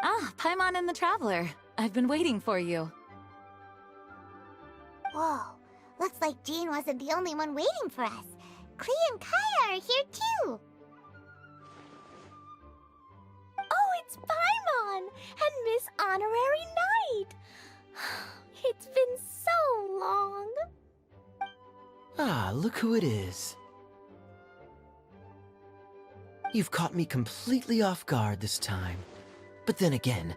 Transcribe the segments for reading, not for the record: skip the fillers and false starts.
Ah, Paimon and the Traveler. I've been waiting for you. Whoa, looks like Jean wasn't the only one waiting for us. Klee and Kaya are here too. Oh, it's Paimon and Miss Honorary Knight. It's been so long. Ah, look who it is. You've caught me completely off guard this time. But then again,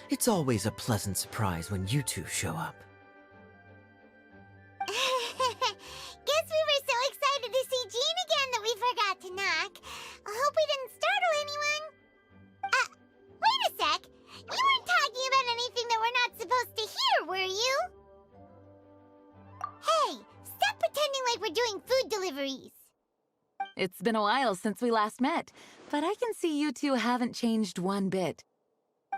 it's always a pleasant surprise when you two show up. Guess we were so excited to see Jean again that we forgot to knock. I hope we didn't startle anyone. Wait a sec. You weren't talking about anything that we're not supposed to hear, were you? Hey, stop pretending like we're doing food deliveries. It's been a while since we last met, but I can see you two haven't changed one bit.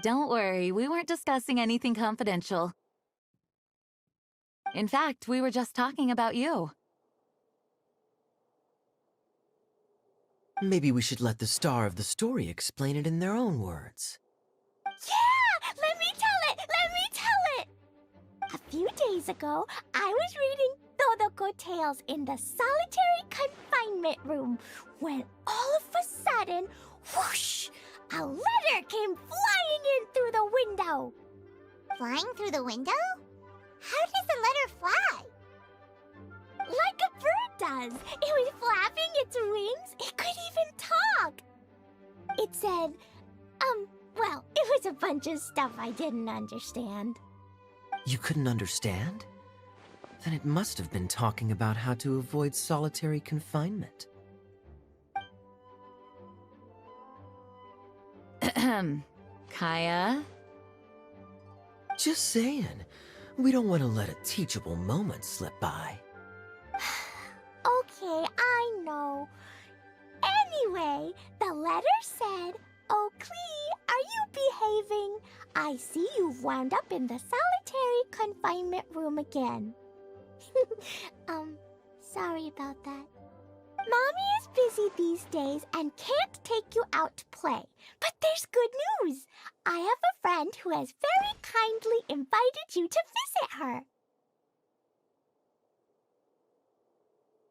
Don't worry, we weren't discussing anything confidential. In fact, we were just talking about you. Maybe we should let the star of the story explain it in their own words. Yeah! Let me tell it! Let me tell it! A few days ago, I was reading Todoko Tales in the solitary confinement room when all of a sudden, whoosh! A letter came flying in through the window. Flying through the window? How does a letter fly? Like a bird does. It was flapping its wings. It could even talk. It said, well, it was a bunch of stuff I didn't understand. You couldn't understand? Then it must have been talking about how to avoid solitary confinement. Kaya? Just saying. We don't want to let a teachable moment slip by. Okay, I know. Anyway, the letter said, "Oh, Klee, are you behaving? I see you've wound up in the solitary confinement room again." Sorry about that. Mommy is busy these days and can't take you out to play. But there's good news. I have a friend who has very kindly invited you to visit her.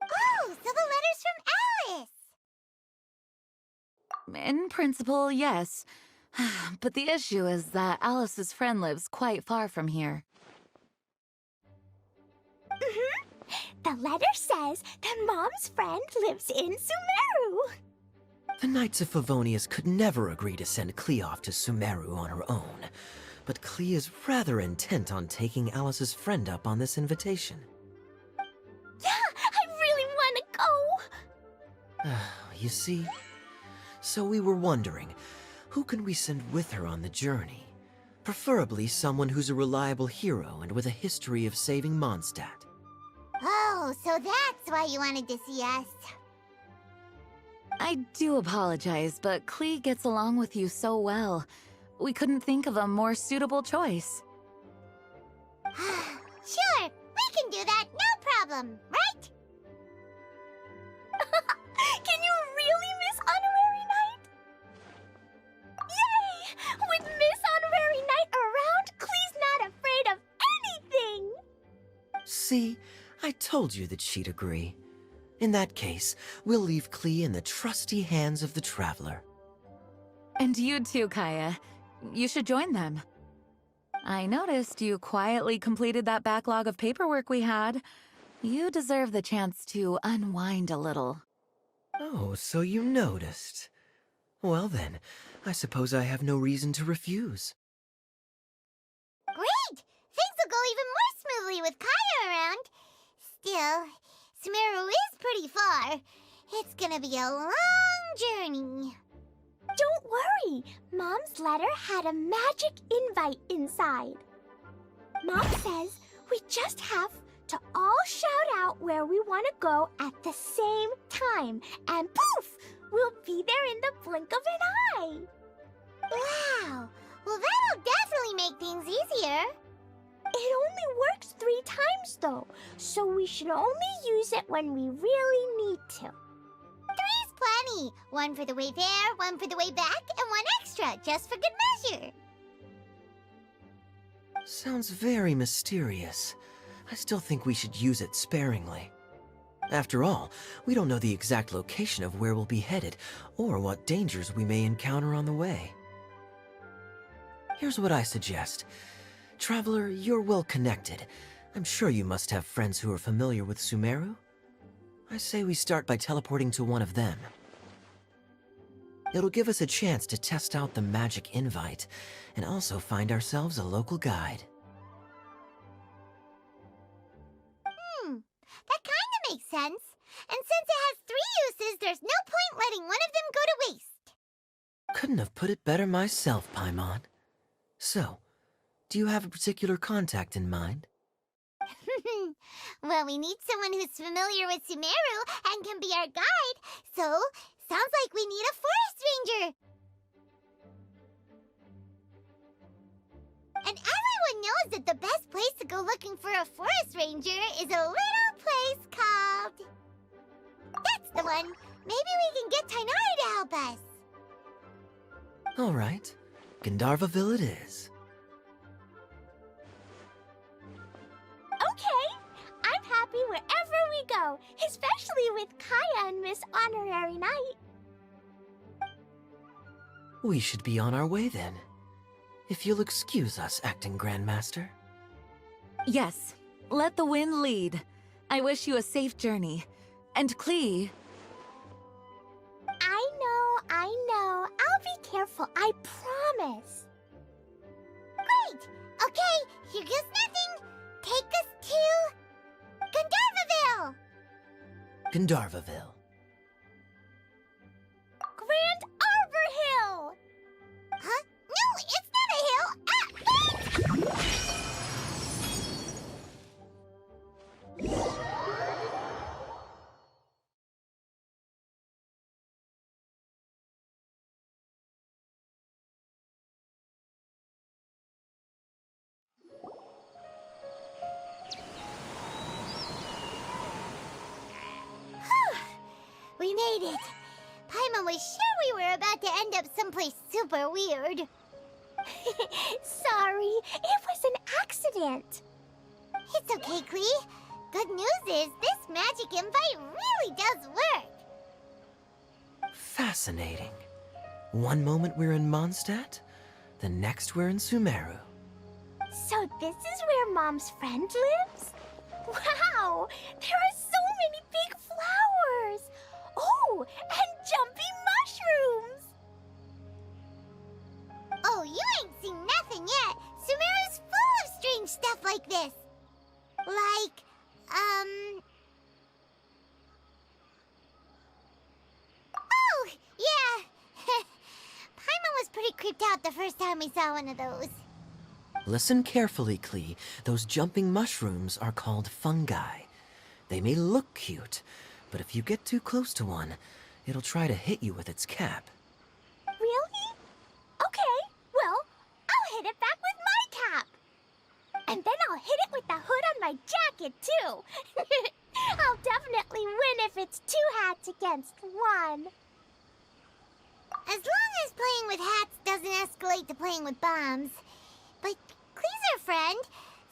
Oh, so the letter's from Alice! In principle, yes. But the issue is that Alice's friend lives quite far from here. The letter says that Mom's friend lives in Sumeru. The Knights of Favonius could never agree to send Klee off to Sumeru on her own, but Klee is rather intent on taking Alice's friend up on this invitation. Yeah, I really want to go. You see? So we were wondering, who can we send with her on the journey? Preferably someone who's a reliable hero and with a history of saving Mondstadt. Oh, so that's why you wanted to see us. I do apologize, but Klee gets along with you so well. We couldn't think of a more suitable choice. Sure, we can do that, no problem, right? Can you really, Miss Honorary Knight? Yay! With Miss Honorary Knight around, Klee's not afraid of anything! See? I told you that she'd agree. In that case, we'll leave Klee in the trusty hands of the Traveler. And you too, Kaya. You should join them. I noticed you quietly completed that backlog of paperwork we had. You deserve the chance to unwind a little. Oh, so you noticed. Well then, I suppose I have no reason to refuse. Great! Things will go even more smoothly with Kaya around. Still, Sumeru is pretty far. It's gonna be a long journey. Don't worry, Mom's letter had a magic invite inside. Mom says we just have to all shout out where we want to go at the same time, and poof, we'll be there in the blink of an eye. Wow! Well, that'll definitely make things easier. It only works 3 times though, so we should only use it when we really need to. 3's plenty. One for the way there, one for the way back, and one extra, just for good measure. Sounds very mysterious. I still think we should use it sparingly. After all, we don't know the exact location of where we'll be headed, or what dangers we may encounter on the way. Here's what I suggest. Traveler, you're well connected. I'm sure you must have friends who are familiar with Sumeru. I say we start by teleporting to one of them. It'll give us a chance to test out the magic invite, and also find ourselves a local guide. That kinda makes sense. And since it has 3 uses, there's no point letting one of them go to waste. Couldn't have put it better myself, Paimon. So, do you have a particular contact in mind? Well, we need someone who's familiar with Sumeru and can be our guide, so sounds like we need a forest ranger. And everyone knows that the best place to go looking for a forest ranger is a little place called... That's the one! Maybe we can get Tainari to help us. All right, Gandharvaville it is. Okay, I'm happy wherever we go, especially with Kaya and Miss Honorary Knight. We should be on our way then. If you'll excuse us, Acting Grandmaster. Yes, let the wind lead. I wish you a safe journey. And Klee... I know. I'll be careful, I promise. Great! Okay, here goes nothing. Take us to... Gandharvaville! Gandharvaville. Grand Arbor Hill! Huh? No, it's not a hill! Ah, wait! We made it. Paimon was sure we were about to end up someplace super weird. Sorry, it was an accident. It's okay, Klee. Good news is this magic invite really does work. Fascinating. One moment we're in Mondstadt, the next we're in Sumeru. So this is where Mom's friend lives? Wow, there are so many big flowers. Oh, and jumpy mushrooms. Oh, you ain't seen nothing yet. Sumeru's full of strange stuff like this. Like, Oh, yeah. Paimon was pretty creeped out the first time we saw one of those. Listen carefully, Klee. Those jumping mushrooms are called fungi. They may look cute, but if you get too close to one, it'll try to hit you with its cap. Really? Okay, well, I'll hit it back with my cap. And then I'll hit it with the hood on my jacket, too. I'll definitely win if it's 2 hats against 1. As long as playing with hats doesn't escalate to playing with bombs. But Klee's our friend,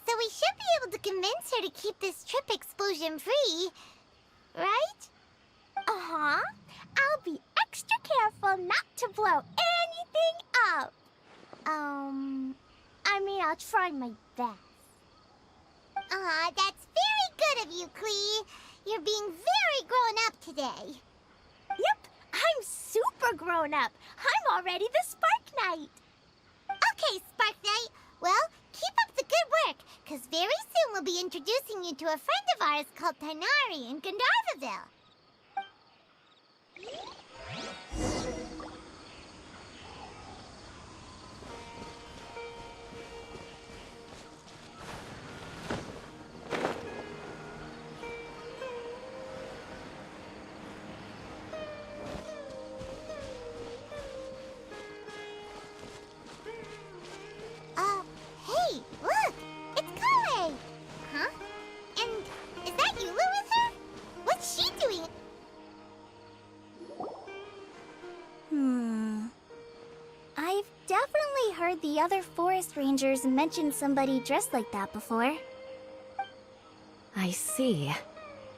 so we should be able to convince her to keep this trip explosion-free. Right? Uh-huh. I'll be extra careful not to blow anything up. I mean, I'll try my best. Aw, that's very good of you, Klee. You're being very grown up today. Yep, I'm super grown up. I'm already the Spark Knight. Okay, Spark Knight. Well, keep up the good work, because very soon we'll be introducing you to a friend of ours called Tainari in Gandharvaville. Hey, look! It's Kale! Huh? And is that Yulu with her? What's she doing definitely heard the other forest rangers mention somebody dressed like that before. I see.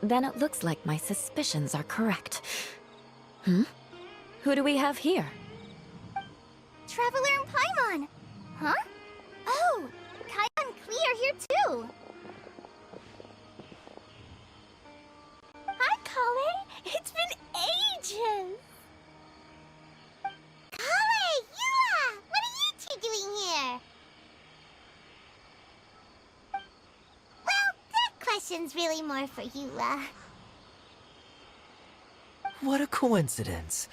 Then it looks like my suspicions are correct. Who do we have here? Traveler and Paimon! Huh? Oh, Kaya and Klee are here too! Hi, Kale! It's been ages! Kale, Yua! What are you two doing here? Well, that question's really more for Yua. What a coincidence.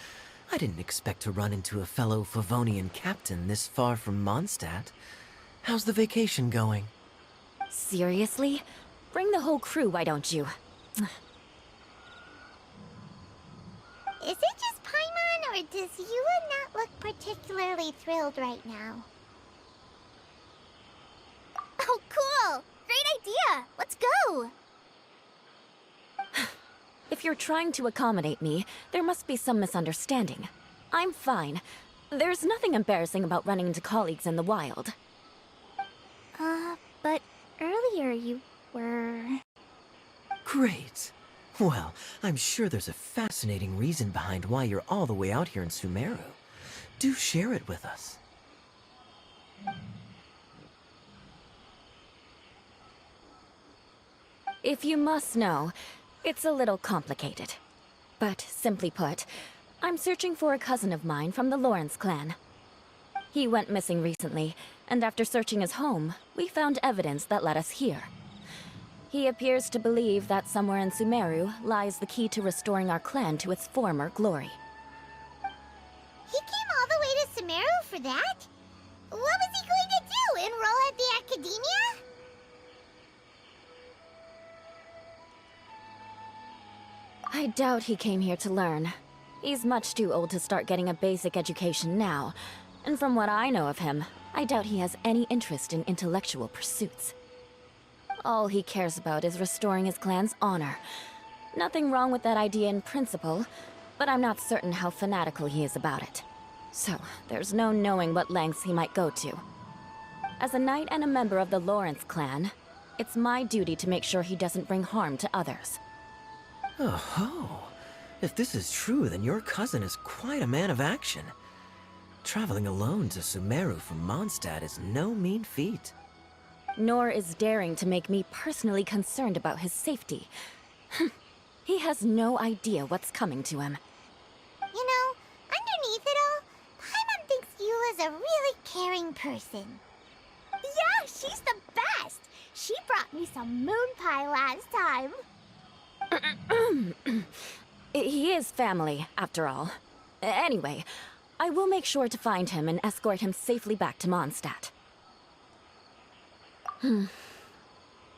I didn't expect to run into a fellow Favonian captain this far from Mondstadt. How's the vacation going? Seriously? Bring the whole crew, why don't you? Is it just Paimon, or does Yua not look particularly thrilled right now? Oh, cool! Great idea! Let's go! If you're trying to accommodate me, there must be some misunderstanding. I'm fine. There's nothing embarrassing about running into colleagues in the wild. But earlier you were... Great. Well, I'm sure there's a fascinating reason behind why you're all the way out here in Sumeru. Do share it with us. If you must know, it's a little complicated. But simply put, I'm searching for a cousin of mine from the Lawrence clan. He went missing recently, and after searching his home, we found evidence that led us here. He appears to believe that somewhere in Sumeru lies the key to restoring our clan to its former glory. He came all the way to Sumeru for that? What was he going to do? Enroll at the academia? I doubt he came here to learn. He's much too old to start getting a basic education now. And from what I know of him, I doubt he has any interest in intellectual pursuits. All he cares about is restoring his clan's honor. Nothing wrong with that idea in principle, but I'm not certain how fanatical he is about it. So, there's no knowing what lengths he might go to. As a knight and a member of the Lawrence clan, it's my duty to make sure he doesn't bring harm to others. Oh-ho. If this is true, then your cousin is quite a man of action. Traveling alone to Sumeru from Mondstadt is no mean feat. Nor is daring to make me personally concerned about his safety. He has no idea what's coming to him. You know, underneath it all, Paimon thinks Yula's a really caring person. Yeah, she's the best! She brought me some moon pie last time. He is family, after all. Anyway, I will make sure to find him and escort him safely back to Mondstadt.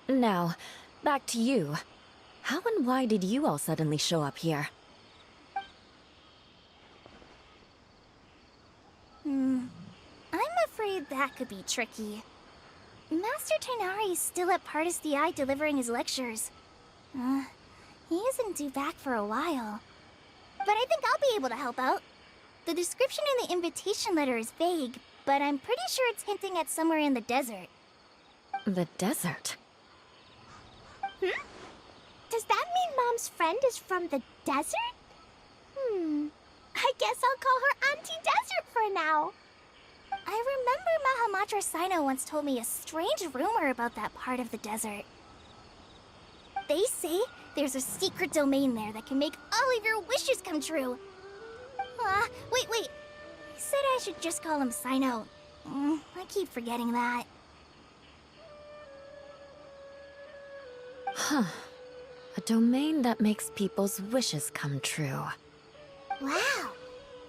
Now, back to you. How and why did you all suddenly show up here? I'm afraid that could be tricky. Master Tighnari's still at Pardus Eye delivering his lectures. He isn't due back for a while. But I think I'll be able to help out. The description in the invitation letter is vague, but I'm pretty sure it's hinting at somewhere in the desert. The desert? Does that mean Mom's friend is from the desert? I guess I'll call her Auntie Desert for now. I remember Mahamatra Sino once told me a strange rumor about that part of the desert. They say there's a secret domain there that can make all of your wishes come true. Wait. He said I should just call him Sino. I keep forgetting that. Huh. A domain that makes people's wishes come true. Wow.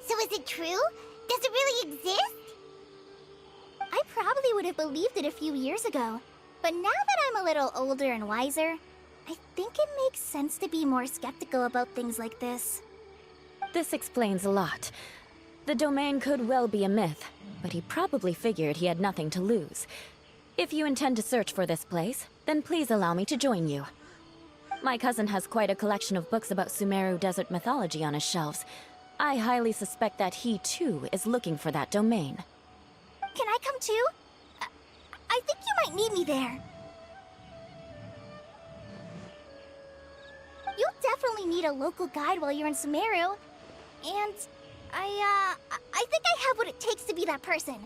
So is it true? Does it really exist? I probably would have believed it a few years ago. But now that I'm a little older and wiser, I think it makes sense to be more skeptical about things like this. This explains a lot. The domain could well be a myth, but he probably figured he had nothing to lose. If you intend to search for this place, then please allow me to join you. My cousin has quite a collection of books about Sumeru desert mythology on his shelves. I highly suspect that he, too, is looking for that domain. come too? I think you might need me there. You'll definitely need a local guide while you're in Sumeru. And I think I have what it takes to be that person.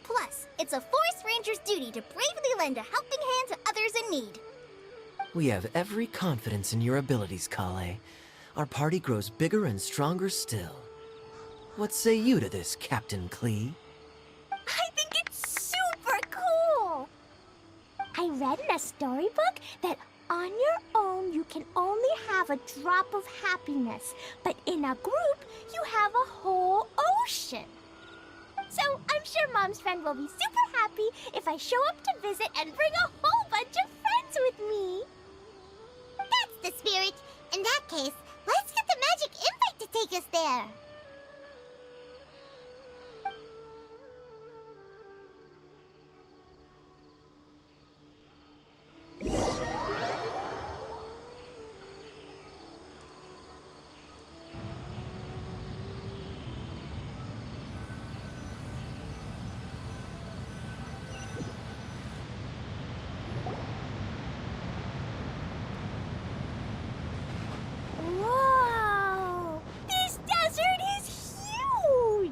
Plus, it's a forest ranger's duty to bravely lend a helping hand to others in need. We have every confidence in your abilities, Kale. Our party grows bigger and stronger still. What say you to this, Captain Klee? I think it's super cool! I read in a storybook that on your own you can only have a drop of happiness, but in a group you have a whole ocean. So I'm sure Mom's friend will be super happy if I show up to visit and bring a whole bunch of friends with me. That's the spirit. In that case, let's get the magic invite to take us there. Whoa! This desert is huge!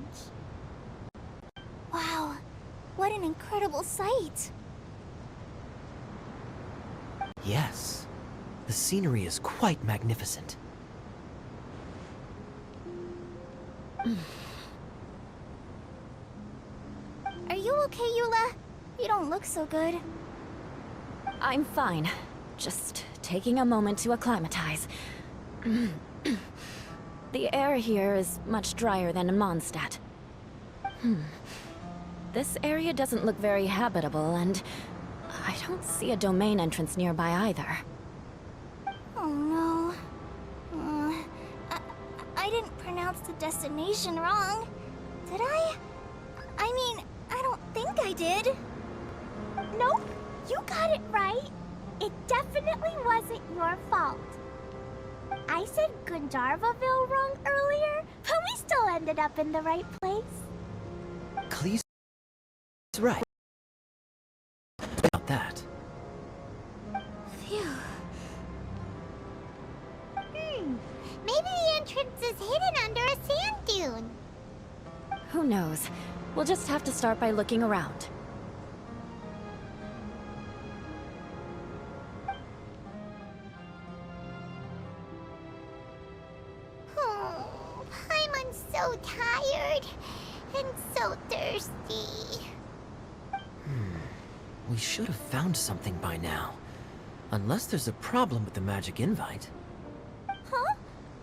Wow, what an incredible sight. Yes. The scenery is quite magnificent. Are you okay, Eula? You don't look so good. I'm fine. Just taking a moment to acclimatize. The air here is much drier than in Mondstadt. This area doesn't look very habitable, and I don't see a domain entrance nearby either. Oh no. I didn't pronounce the destination wrong. Did I? I mean, I don't think I did. Nope, you got it right. It definitely wasn't your fault. I said Gundharvaville wrong earlier, but we still ended up in the right place. Klee's right about that. Phew. Maybe the entrance is hidden under a sand dune. Who knows? We'll just have to start by looking around. Oh, Paimon's so tired and so thirsty. We should have found something by now. Unless there's a problem with the magic invite. Huh?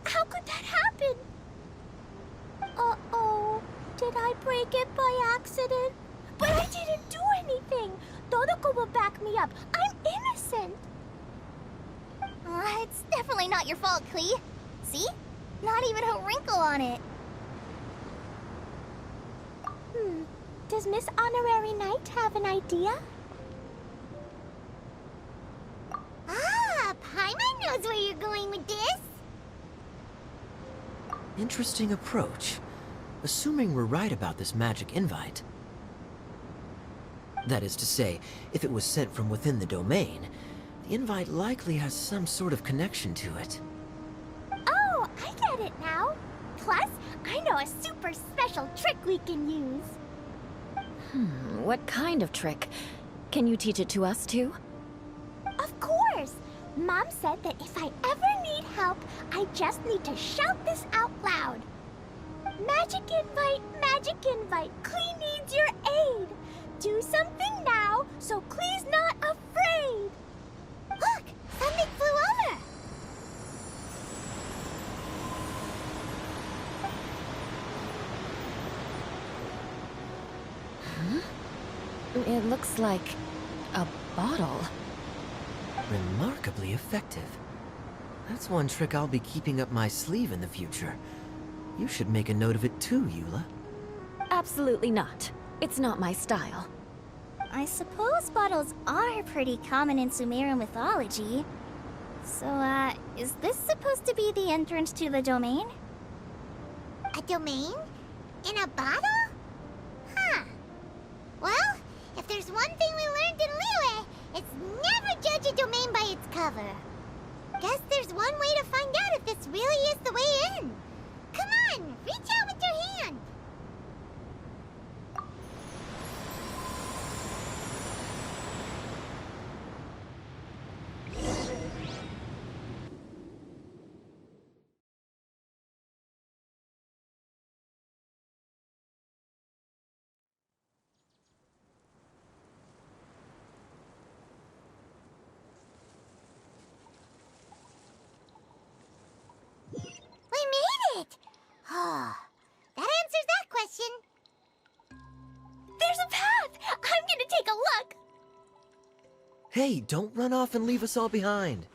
How could that happen? Uh-oh. Did I break it by accident? But I didn't do anything. Todoko will back me up. I'm innocent. It's definitely not your fault, Klee. See? Not even a wrinkle on it. Does Miss Honorary Knight have an idea? Ah, Paimon knows where you're going with this. Interesting approach. Assuming we're right about this magic invite. That is to say, if it was sent from within the domain, the invite likely has some sort of connection to it. Oh, I get it now. Plus, I know a super special trick we can use. What kind of trick? Can you teach it to us too? Of course! Mom said that if I ever need help, I just need to shout this out loud. Magic invite, Klee needs your aid. Do something now, so Klee's not afraid. Look, something flew over. It looks like a bottle. Remarkably effective. That's one trick I'll be keeping up my sleeve in the future. You should make a note of it too, Eula. Absolutely not. It's not my style. I suppose bottles are pretty common in Sumeru mythology. So, is this supposed to be the entrance to the domain? A domain? In a bottle? Huh. Well, There's a path! I'm gonna take a look! Hey, don't run off and leave us all behind.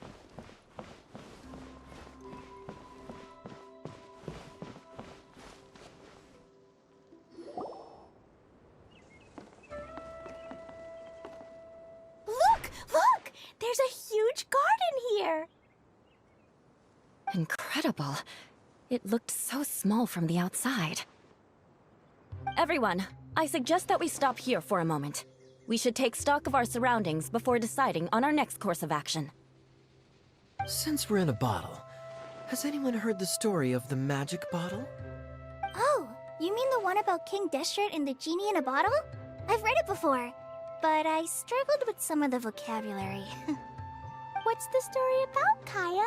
Look! Look! There's a huge garden here! Incredible. It looked so small from the outside. Everyone, I suggest that we stop here for a moment. We should take stock of our surroundings before deciding on our next course of action. Since we're in a bottle, has anyone heard the story of the magic bottle? Oh, you mean the one about King Deshret and the genie in a bottle? I've read it before, but I struggled with some of the vocabulary. What's the story about, Kaya?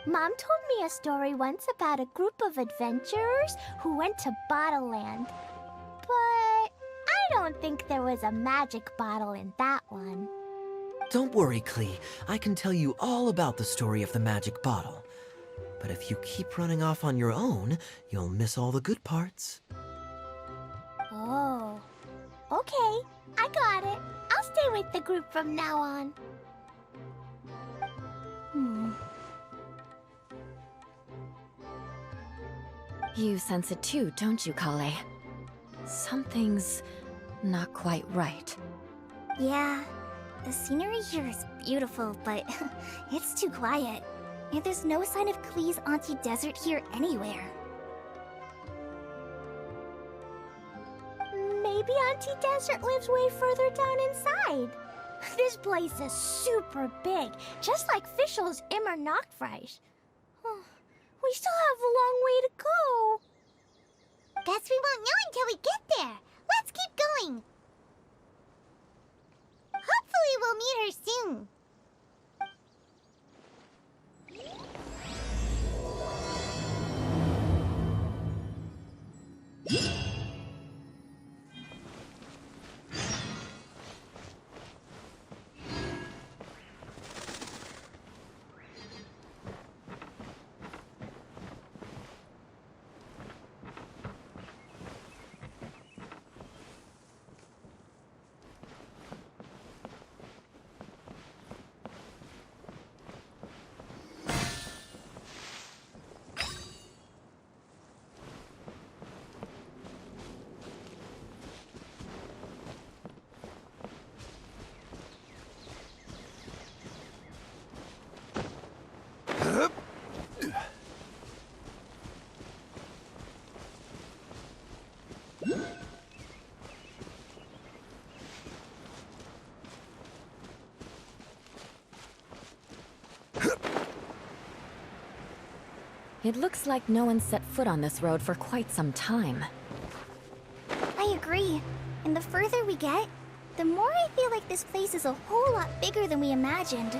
Mom told me a story once about a group of adventurers who went to Bottle Land. But I don't think there was a magic bottle in that one. Don't worry, Klee. I can tell you all about the story of the magic bottle. But if you keep running off on your own, you'll miss all the good parts. Oh. Okay, I got it. I'll stay with the group from now on. You sense it too, don't you, Kale? Something's not quite right. Yeah, the scenery here is beautiful, but it's too quiet. And there's no sign of Klee's Auntie Desert here anywhere. Maybe Auntie Desert lives way further down inside. This place is super big, just like Fischl's Immer Nachtreich. We still have a long way to go. Guess we won't know until we get there. Let's keep going. Hopefully we'll meet her soon. It looks like no one set foot on this road for quite some time. I agree. And the further we get, the more I feel like this place is a whole lot bigger than we imagined.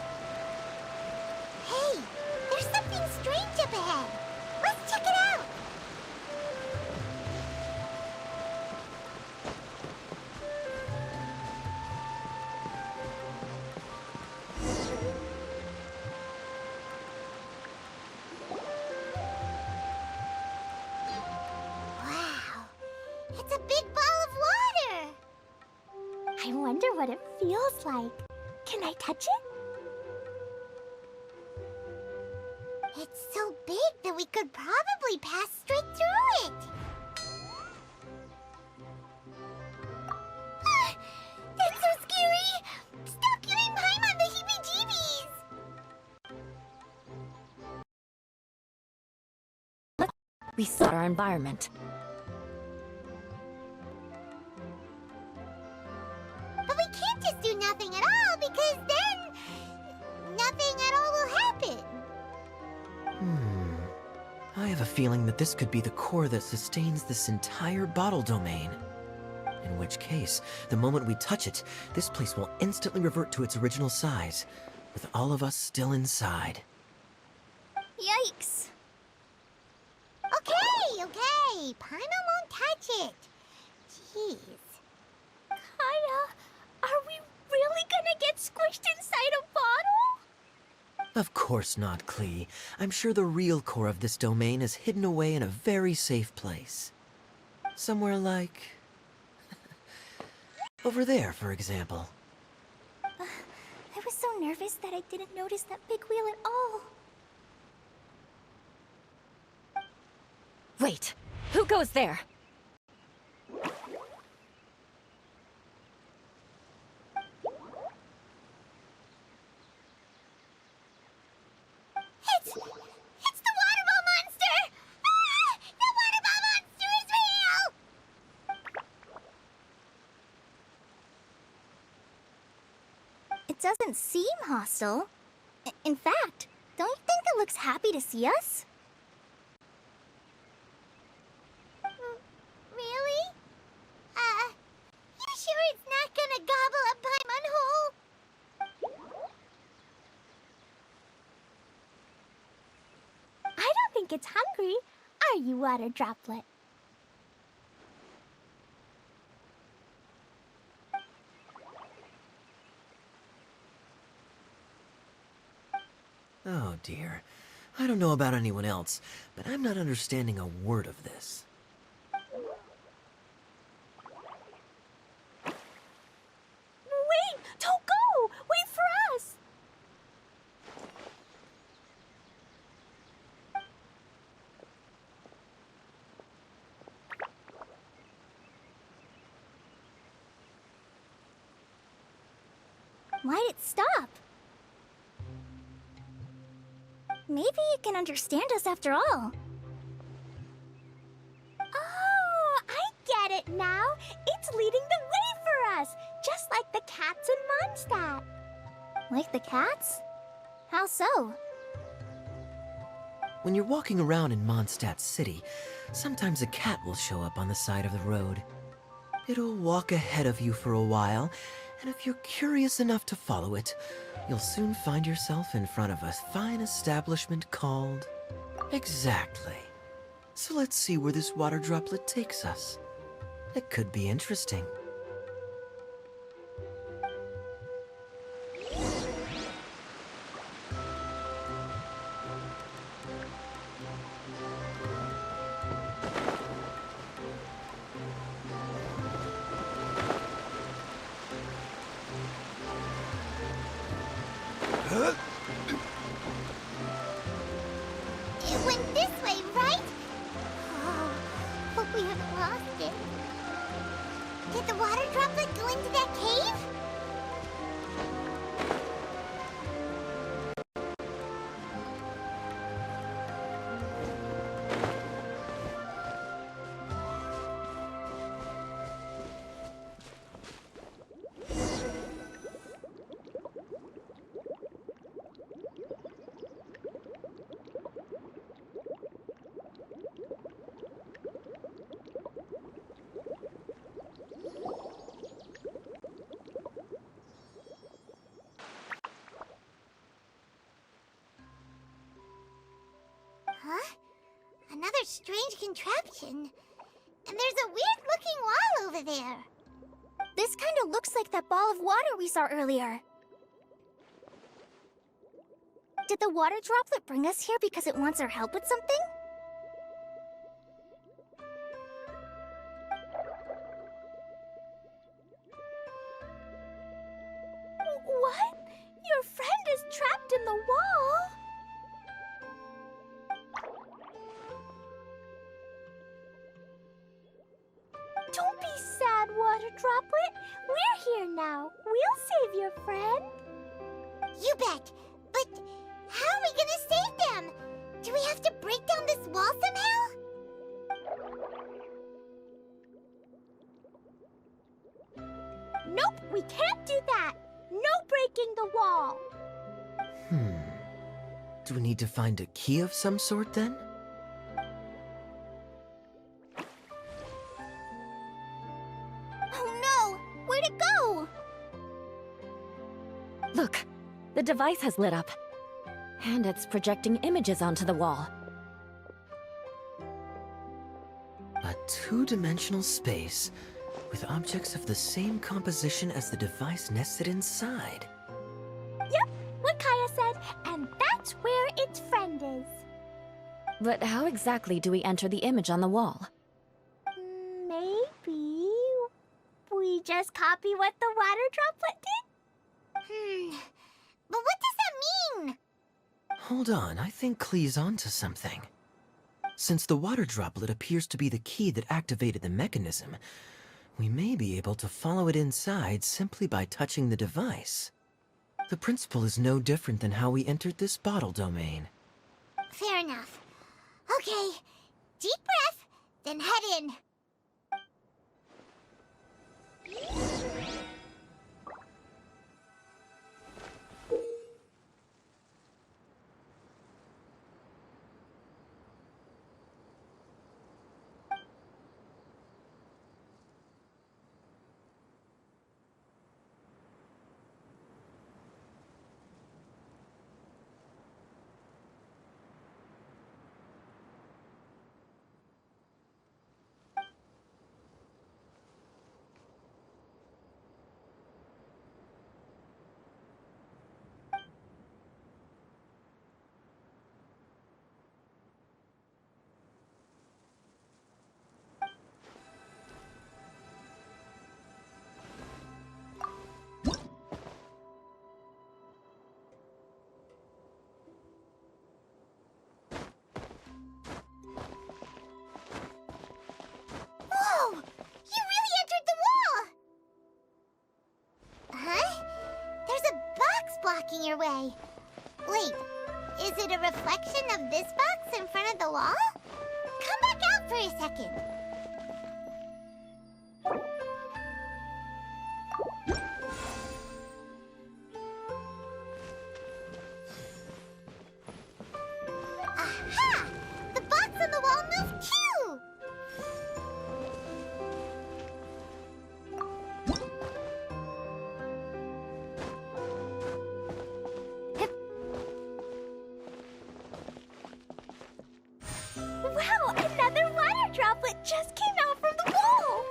Hey, there's something strange up ahead. Let's check it out. Wow, it's a big ball of water. I wonder what it feels like. Can I touch it? It's so big that we could probably pass straight through it. That's so scary! Stop giving Paimon the heebie-jeebies! Let's reset our environment. But we can't just do nothing at all, because then nothing at all will happen. I have a feeling that this could be the core that sustains this entire bottle domain. In which case, the moment we touch it, this place will instantly revert to its original size, with all of us still inside. Yikes. Okay. Paimon won't touch it. Jeez. Kaya, are we really gonna get squished inside a bottle? Of course not, Klee. I'm sure the real core of this domain is hidden away in a very safe place. Somewhere like Over there, for example. I was so nervous that I didn't notice that big wheel at all. Wait, who goes there? It's the water ball monster! Ah! The water ball monster is real! It doesn't seem hostile. In fact, don't you think it looks happy to see us? Really? You sure it's not gonna gobble up Paimon whole? I don't think it's hungry. Are you, Water Droplet? Oh dear. I don't know about anyone else, but I'm not understanding a word of this. Wait! Don't go! Wait for us! Why'd it stop? Maybe it can understand us after all. Oh, I get it now. It's leading the way for us, just like the cats in Mondstadt. Like the cats? How so? When you're walking around in Mondstadt City, sometimes a cat will show up on the side of the road. It'll walk ahead of you for a while, and if you're curious enough to follow it, you'll soon find yourself in front of a fine establishment called... Exactly. So let's see where this water droplet takes us. It could be interesting. It went this way, right? Oh, hope we haven't lost it. Did the water droplet go into that cave? Huh? Another strange contraption. And there's a weird-looking wall over there. This kind of looks like that ball of water we saw earlier. Did the water droplet bring us here because it wants our help with something? What? Your friend is trapped in the wall? Don't be sad, Water Droplet. We're here now. We'll save your friend. You bet. But how are we gonna save them? Do we have to break down this wall somehow? Nope, we can't do that. No breaking the wall. Do we need to find a key of some sort then? Oh no! Where'd it go? Look, the device has lit up. And it's projecting images onto the wall. A two-dimensional space with objects of the same composition as the device nested inside. Yep, what Kaya said, and that's where its friend is. But how exactly do we enter the image on the wall? Maybe we we just copy what the water droplet did? But what does that mean? Hold on, I think Klee's onto something. Since the water droplet appears to be the key that activated the mechanism, we may be able to follow it inside simply by touching the device. The principle is no different than how we entered this bottle domain. Fair enough. Okay, deep breath, then head in. Whoa! You really entered the wall! Huh? There's a box blocking your way. Wait, is it a reflection of this box in front of the wall? Come back out for a second. Aha! The box on the wall moved too! Wow, another water droplet just came out from the wall!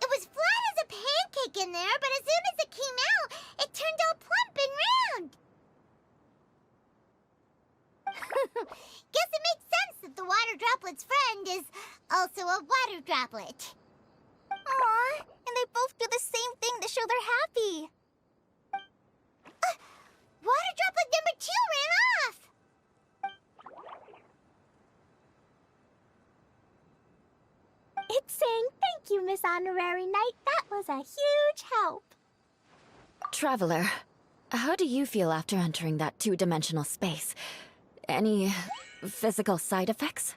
It was flat as a pancake in there, but as soon as it came out, it turned all plump and round. Guess it makes sense that the water droplet's friend is also a water droplet. Aw, and they both do the same thing to show they're happy. Water droplet number 2 ran off. It's saying thank you, Miss Honorary Knight. That was a huge help. Traveler, how do you feel after entering that two-dimensional space? Any physical side effects?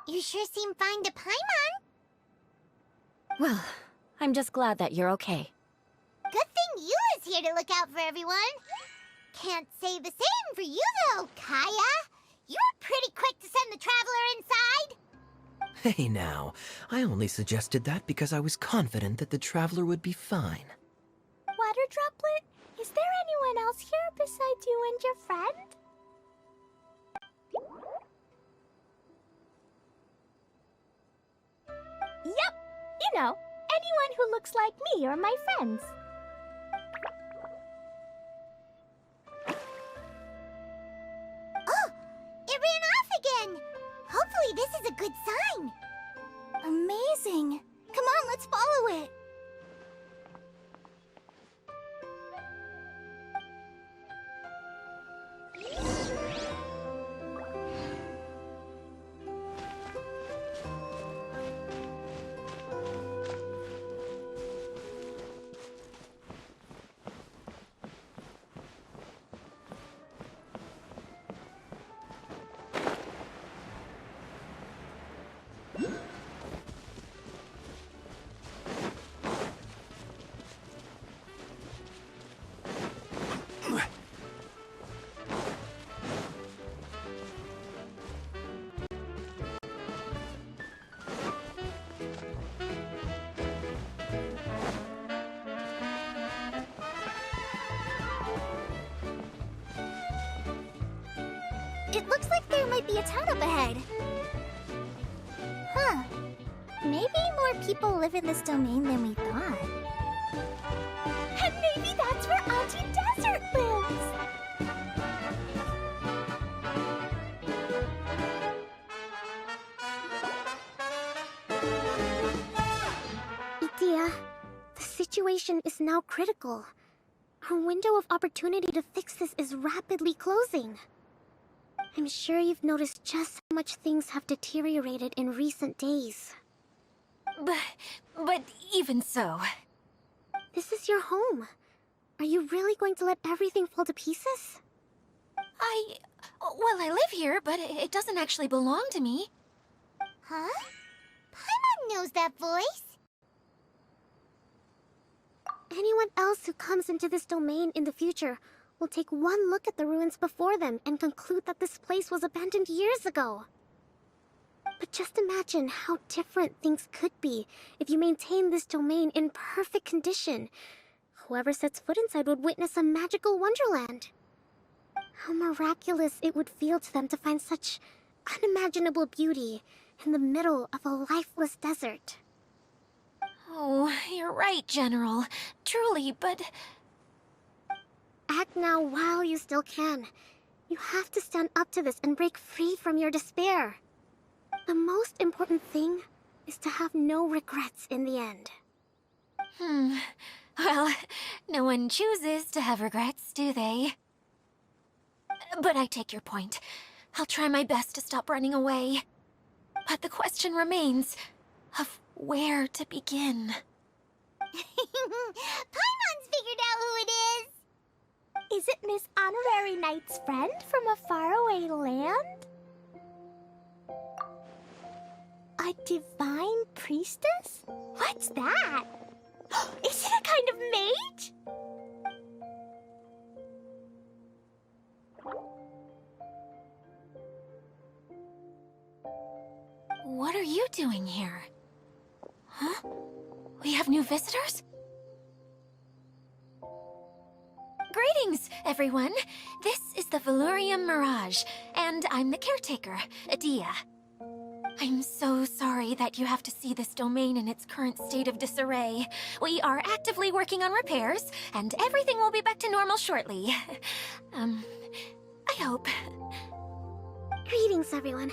You sure seem fine to Paimon. Well, I'm just glad that you're okay. Good thing you is here to look out for everyone. Can't say the same for you, though, Kaya. You were pretty quick to send the traveler inside. Hey now, I only suggested that because I was confident that the traveler would be fine. Water droplet, is there anyone else here besides you and your friend? Yep, you know, anyone who looks like me or my friends. Oh, it ran off again. Hopefully this is a good sign. Amazing. Come on, let's follow it. It looks like there might be a town up ahead. Huh. Maybe more people live in this domain than we thought. And maybe that's where Auntie Desert lives! Idea, the situation is now critical. Our window of opportunity to fix this is rapidly closing. I'm sure you've noticed just how much things have deteriorated in recent days. But even so... This is your home. Are you really going to let everything fall to pieces? Well, I live here, but it doesn't actually belong to me. Huh? Paimon knows that voice. Anyone else who comes into this domain in the future will take one look at the ruins before them and conclude that this place was abandoned years ago. But just imagine how different things could be if you maintain this domain in perfect condition. Whoever sets foot inside would witness a magical wonderland. How miraculous it would feel to them to find such unimaginable beauty in the middle of a lifeless desert. Oh, you're right, General. Truly, but... Act now while you still can. You have to stand up to this and break free from your despair. The most important thing is to have no regrets in the end. Well, no one chooses to have regrets, do they? But I take your point. I'll try my best to stop running away. But the question remains of where to begin. Paimon's figured out who it is. Is it Miss Honorary Knight's friend from a faraway land? A divine priestess? What's that? Is it a kind of mage? What are you doing here? Huh? We have new visitors? Greetings, everyone. This is the Valurium Mirage, and I'm the caretaker, Adia. I'm so sorry that you have to see this domain in its current state of disarray. We are actively working on repairs, and everything will be back to normal shortly. I hope. Greetings, everyone.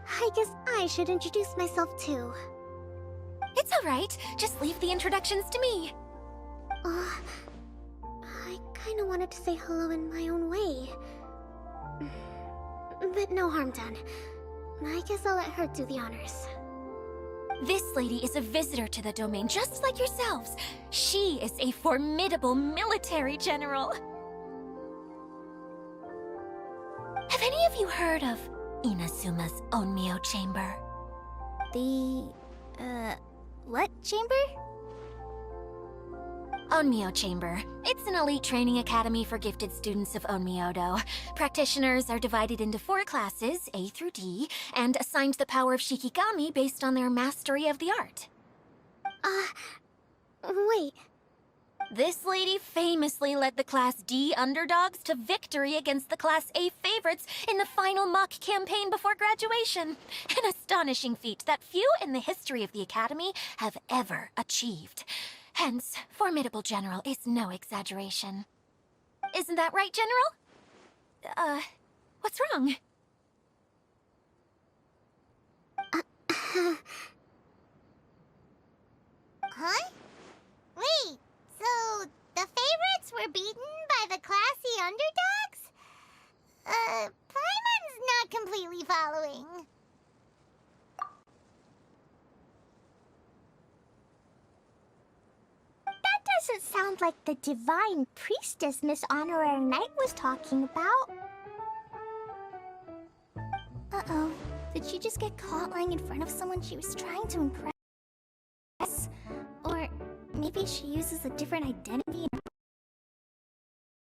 I guess I should introduce myself too. It's all right. Just leave the introductions to me. I kinda wanted to say hello in my own way. But no harm done. I guess I'll let her do the honors. This lady is a visitor to the domain, just like yourselves. She is a formidable military general. Have any of you heard of Inazuma's Onmyo Chamber? What chamber? Onmyo Chamber. It's an elite training academy for gifted students of Onmyodo. Practitioners are divided into 4 classes, A through D, and assigned the power of Shikigami based on their mastery of the art. Wait. This lady famously led the Class D underdogs to victory against the Class A favorites in the final mock campaign before graduation. An astonishing feat that few in the history of the Academy have ever achieved. Hence, formidable general is no exaggeration. Isn't that right, General? What's wrong? Huh? Wait, so the favorites were beaten by the classy underdogs? Paimon's not completely following. That doesn't sound like the divine priestess Miss Honorary Knight was talking about. Uh-oh. Did she just get caught lying in front of someone she was trying to impress? Or maybe she uses a different identity and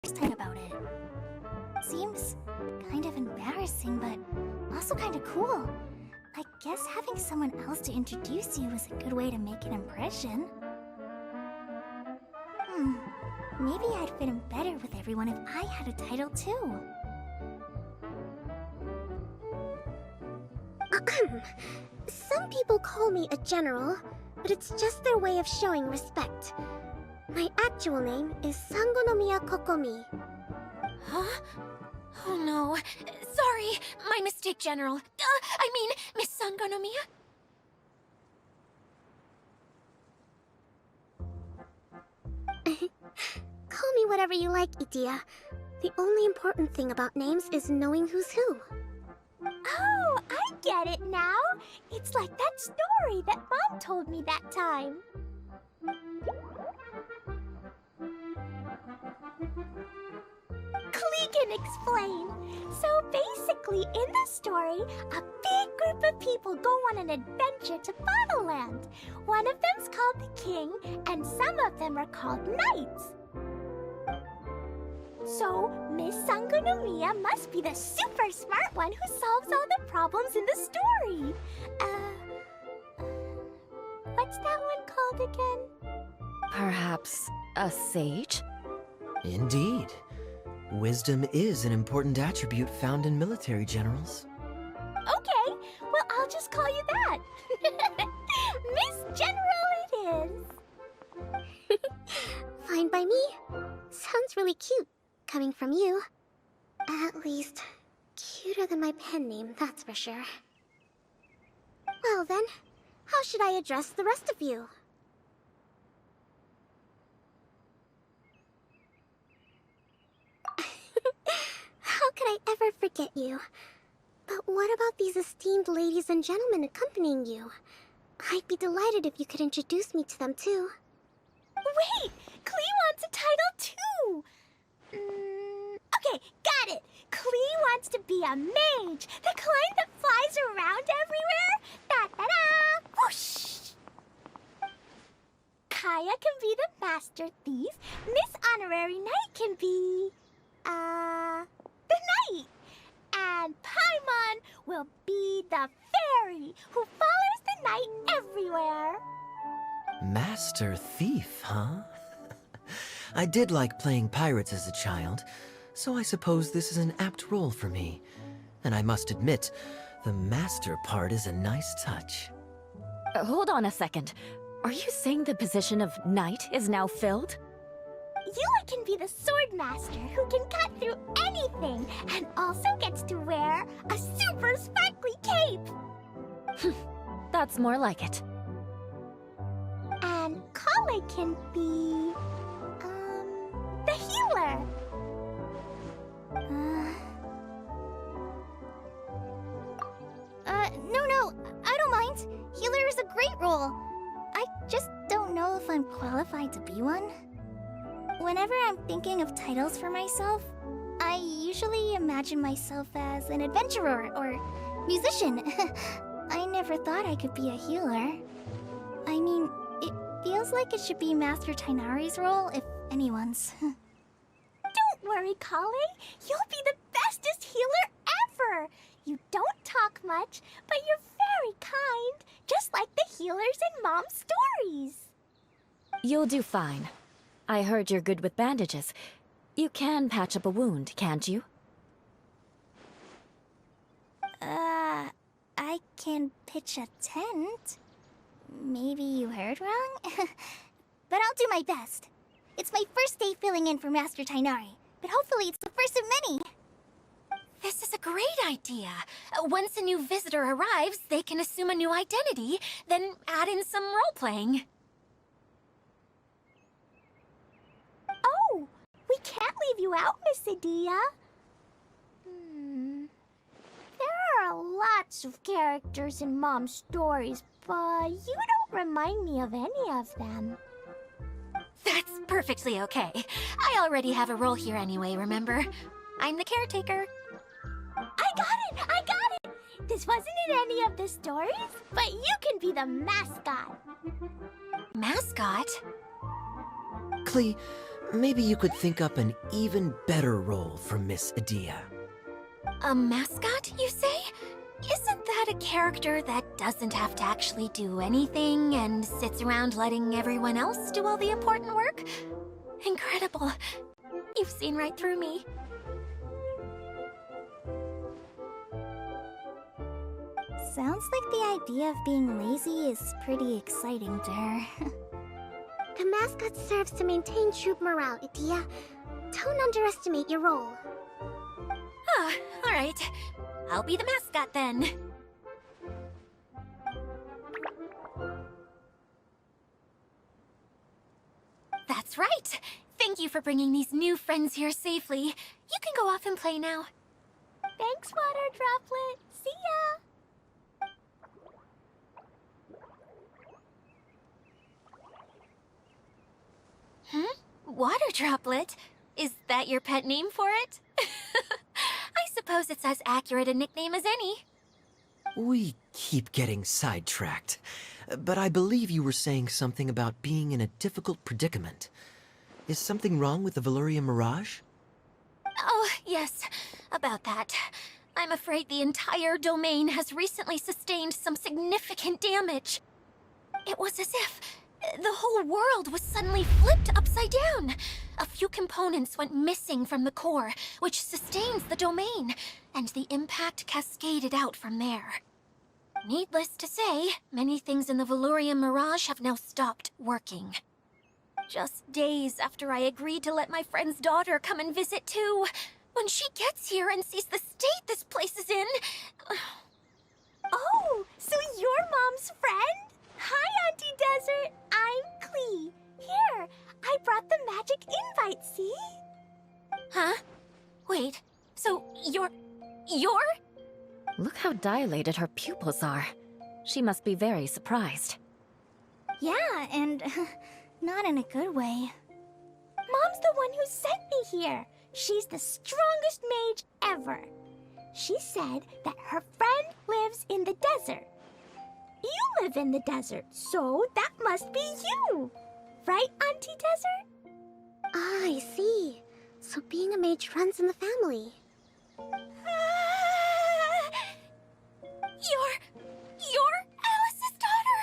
first time about it. Seems kind of embarrassing, but also kind of cool. I guess having someone else to introduce you is a good way to make an impression. Maybe I'd fit in better with everyone if I had a title too. Some people call me a general, but it's just their way of showing respect. My actual name is Sangonomiya Kokomi. Huh? Oh no. Sorry, my mistake, General. I mean, Miss Sangonomiya. Call me whatever you like, Itia. The only important thing about names is knowing who's who. Oh, I get it now. It's like that story that Mom told me that time. Klee can explain. So basically, in the story, a big group of people go on an adventure to Bottleland. One of them's called the King, and some of them are called Knights. So, Miss Sangonomiya must be the super smart one who solves all the problems in the story. What's that one called again? Perhaps a sage? Indeed. Wisdom is an important attribute found in military generals. Okay, well, I'll just call you that. Miss General it is. Fine by me. Sounds really cute, coming from you. At least, cuter than my pen name, that's for sure. Well then, how should I address the rest of you? How could I ever forget you? But what about these esteemed ladies and gentlemen accompanying you? I'd be delighted if you could introduce me to them too. Wait! Klee wants a title too! Okay, got it! Klee wants to be a mage! The kind that flies around everywhere! Da-da-da! Whoosh! Kaya can be the master thief. Miss Honorary Knight can be... the knight! And Paimon will be the fairy who follows the knight everywhere. Master Thief, huh? I did like playing pirates as a child, so I suppose this is an apt role for me. And I must admit, the master part is a nice touch. Hold on a second. Are you saying the position of knight is now filled? Yula can be the sword master who can cut through anything and also gets to wear a super sparkly cape. That's more like it. And Kale can be... the healer. No, I don't mind. Healer is a great role. I just don't know if I'm qualified to be one. Whenever I'm thinking of titles for myself, I usually imagine myself as an adventurer or musician. I never thought I could be a healer. I mean, it feels like it should be Master Tainari's role, if anyone's. Don't worry, Kale. You'll be the bestest healer ever! You don't talk much, but you're very kind, just like the healers in Mom's stories. You'll do fine. I heard you're good with bandages. You can patch up a wound, can't you? I can pitch a tent. Maybe you heard wrong? But I'll do my best. It's my first day filling in for Master Tainari, but hopefully it's the first of many. This is a great idea. Once a new visitor arrives, they can assume a new identity, then add in some role-playing. Oh, we can't leave you out, Miss Adia. There are lots of characters in Mom's stories, but you don't remind me of any of them. That's perfectly okay. I already have a role here anyway, remember? I'm the caretaker. I got it! This wasn't in any of the stories, but you can be the mascot. Mascot? Klee, maybe you could think up an even better role for Miss Adia. A mascot, you say? Isn't that a character that doesn't have to actually do anything and sits around letting everyone else do all the important work? Incredible. You've seen right through me. Sounds like the idea of being lazy is pretty exciting to her. The mascot serves to maintain troop morale, Idia. Don't underestimate your role. Ah, alright. I'll be the mascot then. That's right! Thank you for bringing these new friends here safely. You can go off and play now. Thanks, Water Droplet. See ya! Water Droplet? Is that your pet name for it? I suppose it's as accurate a nickname as any. We keep getting sidetracked. But I believe you were saying something about being in a difficult predicament. Is something wrong with the Veluria Mirage? Oh, yes, about that. I'm afraid the entire domain has recently sustained some significant damage. It was as if the whole world was suddenly flipped upside down. A few components went missing from the core, which sustains the domain, and the impact cascaded out from there. Needless to say, many things in the Veluria Mirage have now stopped working. Just days after I agreed to let my friend's daughter come and visit too. When she gets here and sees the state this place is in... Oh, so you're Mom's friend? Hi, Auntie Desert. I'm Klee. Here, I brought the magic invite, see? Huh? Wait, so you're... Look how dilated her pupils are. She must be very surprised. Yeah, and not in a good way. Mom's the one who sent me here. She's the strongest mage ever. She said that her friend lives in the desert. You live in the desert, so that must be you. Right, Auntie Desert? Ah, I see. So being a mage runs in the family. You're Alice's daughter!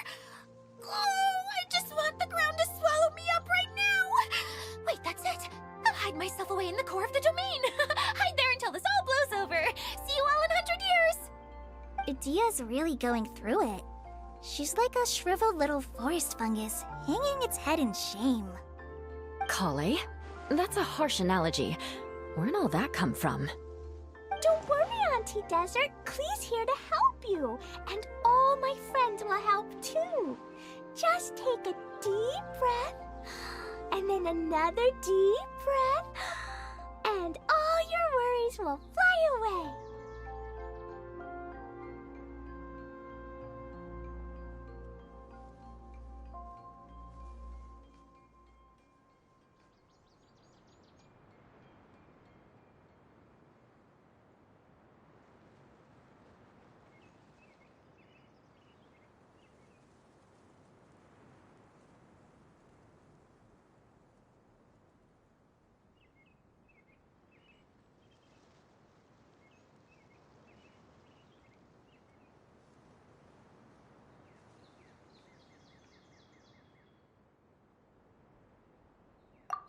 Oh, I just want the ground to swallow me up right now! Wait, that's it! I'll hide myself away in the core of the domain! Hide there until this all blows over! See you all in 100 years! Idia's really going through it. She's like a shriveled little forest fungus, hanging its head in shame. Kale? That's a harsh analogy. Where'd all that come from? Don't worry, Auntie Desert. Klee's here to help you. And all my friends will help too. Just take a deep breath, and then another deep breath, and all your worries will fly away.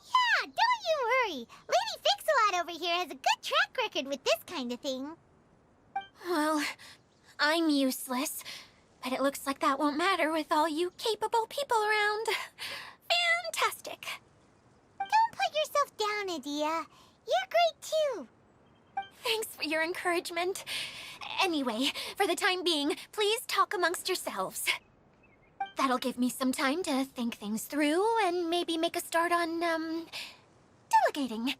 Yeah, don't you worry. Lady Fix-A-Lot over here has a good track record with this kind of thing. Well, I'm useless, but it looks like that won't matter with all you capable people around. Fantastic! Don't put yourself down, Idia. You're great too. Thanks for your encouragement. Anyway, for the time being, please talk amongst yourselves. That'll give me some time to think things through and maybe make a start on, delegating.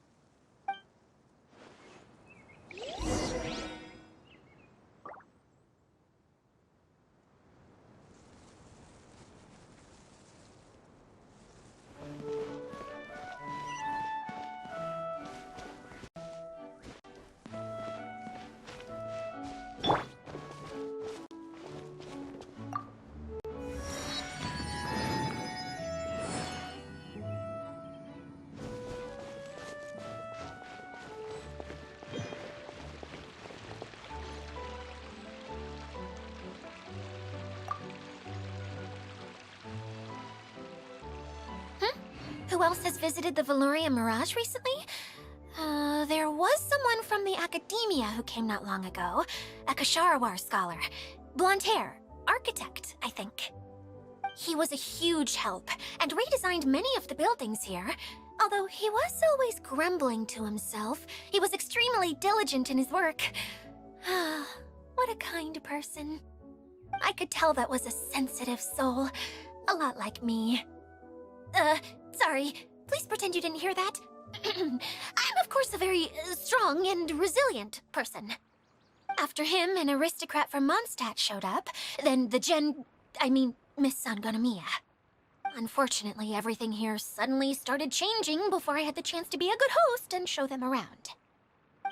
Who else has visited the Veluria Mirage recently? There was someone from the academia who came not long ago. A Kasharawar scholar. Blonde hair. Architect, I think. He was a huge help and redesigned many of the buildings here. Although he was always grumbling to himself, he was extremely diligent in his work. What a kind person. I could tell that was a sensitive soul. A lot like me. Sorry. Please pretend you didn't hear that. I'm, of course, a very strong and resilient person. After him, an aristocrat from Mondstadt showed up. Then Miss Sangonomiya. Unfortunately, everything here suddenly started changing before I had the chance to be a good host and show them around.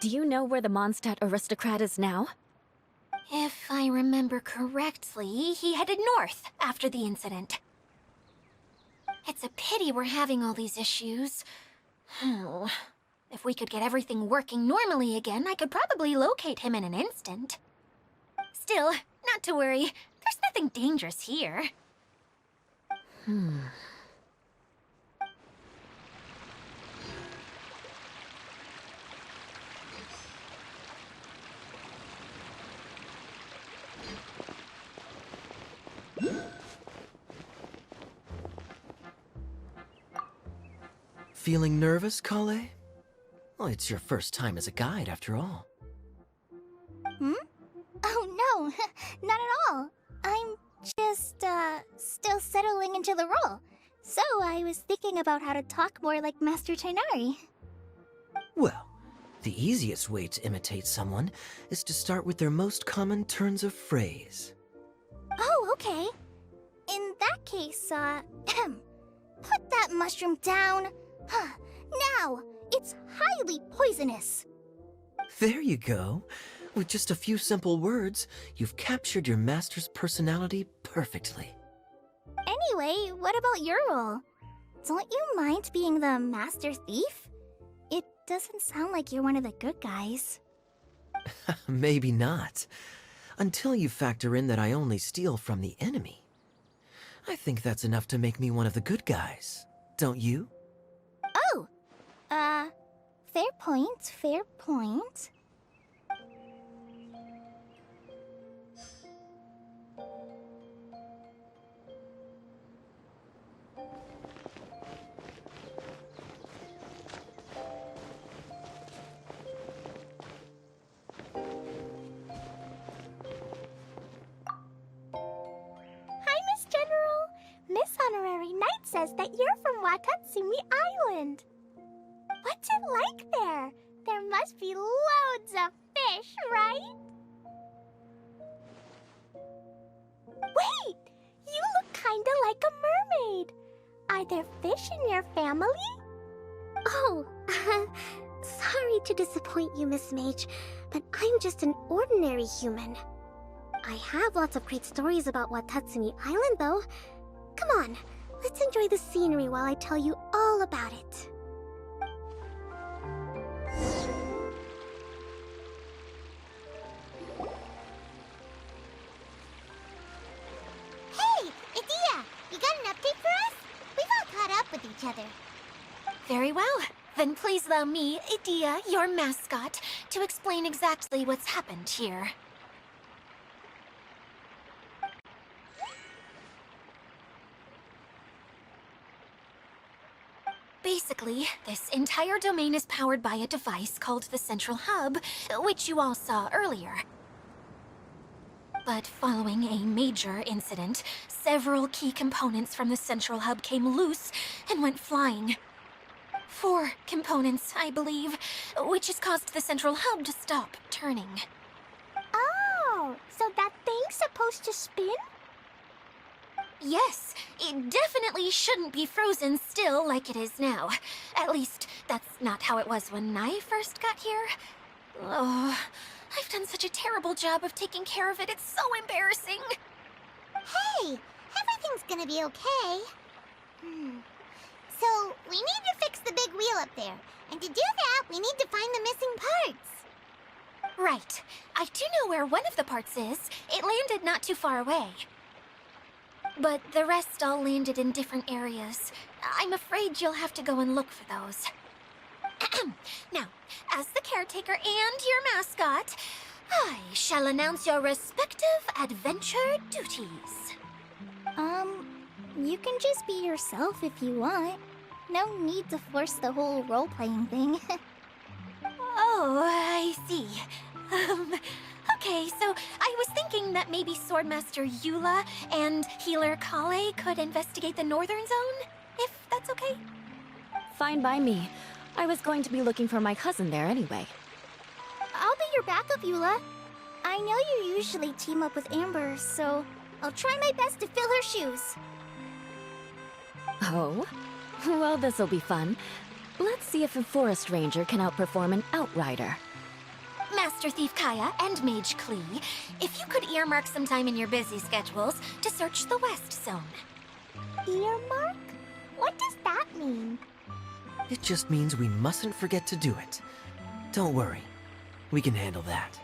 Do you know where the Mondstadt aristocrat is now? If I remember correctly, he headed north after the incident. It's a pity we're having all these issues. If we could get everything working normally again, I could probably locate him in an instant. Still, not to worry. There's nothing dangerous here. Feeling nervous, Kale? Well, it's your first time as a guide, after all. Oh, no, not at all. I'm just, still settling into the role. So I was thinking about how to talk more like Master Tighnari. Well, the easiest way to imitate someone is to start with their most common turns of phrase. Oh, okay. In that case, put that mushroom down. Now, it's highly poisonous. There you go. With just a few simple words, you've captured your master's personality perfectly. Anyway, what about your role? Don't you mind being the master thief? It doesn't sound like you're one of the good guys. Maybe not. Until you factor in that I only steal from the enemy. I think that's enough to make me one of the good guys. Don't you? Oh! Fair point, fair point. Hi, Miss General. Miss Honorary Knight says that you're from Watatsumi Island. What's it like there? There must be loads of fish, right? Wait! You look kinda like a mermaid. Are there fish in your family? Oh, sorry to disappoint you, Miss Mage, but I'm just an ordinary human. I have lots of great stories about Watatsumi Island, though. Come on, let's enjoy the scenery while I tell you all about it. Hey, Idia! You got an update for us? We've all caught up with each other. Very well. Then please allow me, Idia, your mascot, to explain exactly what's happened here. Basically, this entire domain is powered by a device called the Central Hub, which you all saw earlier. But following a major incident, several key components from the Central Hub came loose and went flying. 4 components, I believe, which has caused the Central Hub to stop turning. Oh, so that thing's supposed to spin? Yes, it definitely shouldn't be frozen still like it is now. At least, that's not how it was when I first got here. Oh, I've done such a terrible job of taking care of it, it's so embarrassing. Hey, everything's gonna be okay. So, we need to fix the big wheel up there. And to do that, we need to find the missing parts. Right. I do know where one of the parts is. It landed not too far away. But the rest all landed in different areas. I'm afraid you'll have to go and look for those. Now, as the caretaker and your mascot, I shall announce your respective adventure duties. You can just be yourself if you want. No need to force the whole role-playing thing. Oh, I see. Okay, so I was thinking that maybe Swordmaster Eula and Healer Kale could investigate the Northern Zone, if that's okay? Fine by me. I was going to be looking for my cousin there anyway. I'll be your backup, Eula. I know you usually team up with Amber, so I'll try my best to fill her shoes. Oh? Well, this'll be fun. Let's see if a forest ranger can outperform an outrider. Master Thief Kaya and Mage Klee, if you could earmark some time in your busy schedules to search the West Zone. Earmark? What does that mean? It just means we mustn't forget to do it. Don't worry. We can handle that.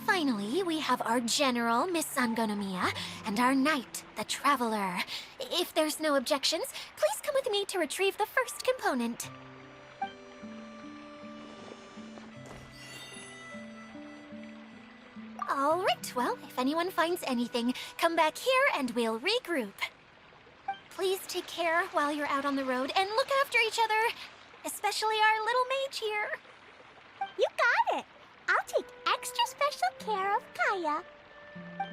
Finally, we have our General, Miss Sangonomiya, and our Knight, the Traveler. If there's no objections, please come with me to retrieve the first component. All right, well, if anyone finds anything, come back here and we'll regroup. Please take care while you're out on the road and look after each other, especially our little mage here. You got it! I'll take extra special care of Kaya.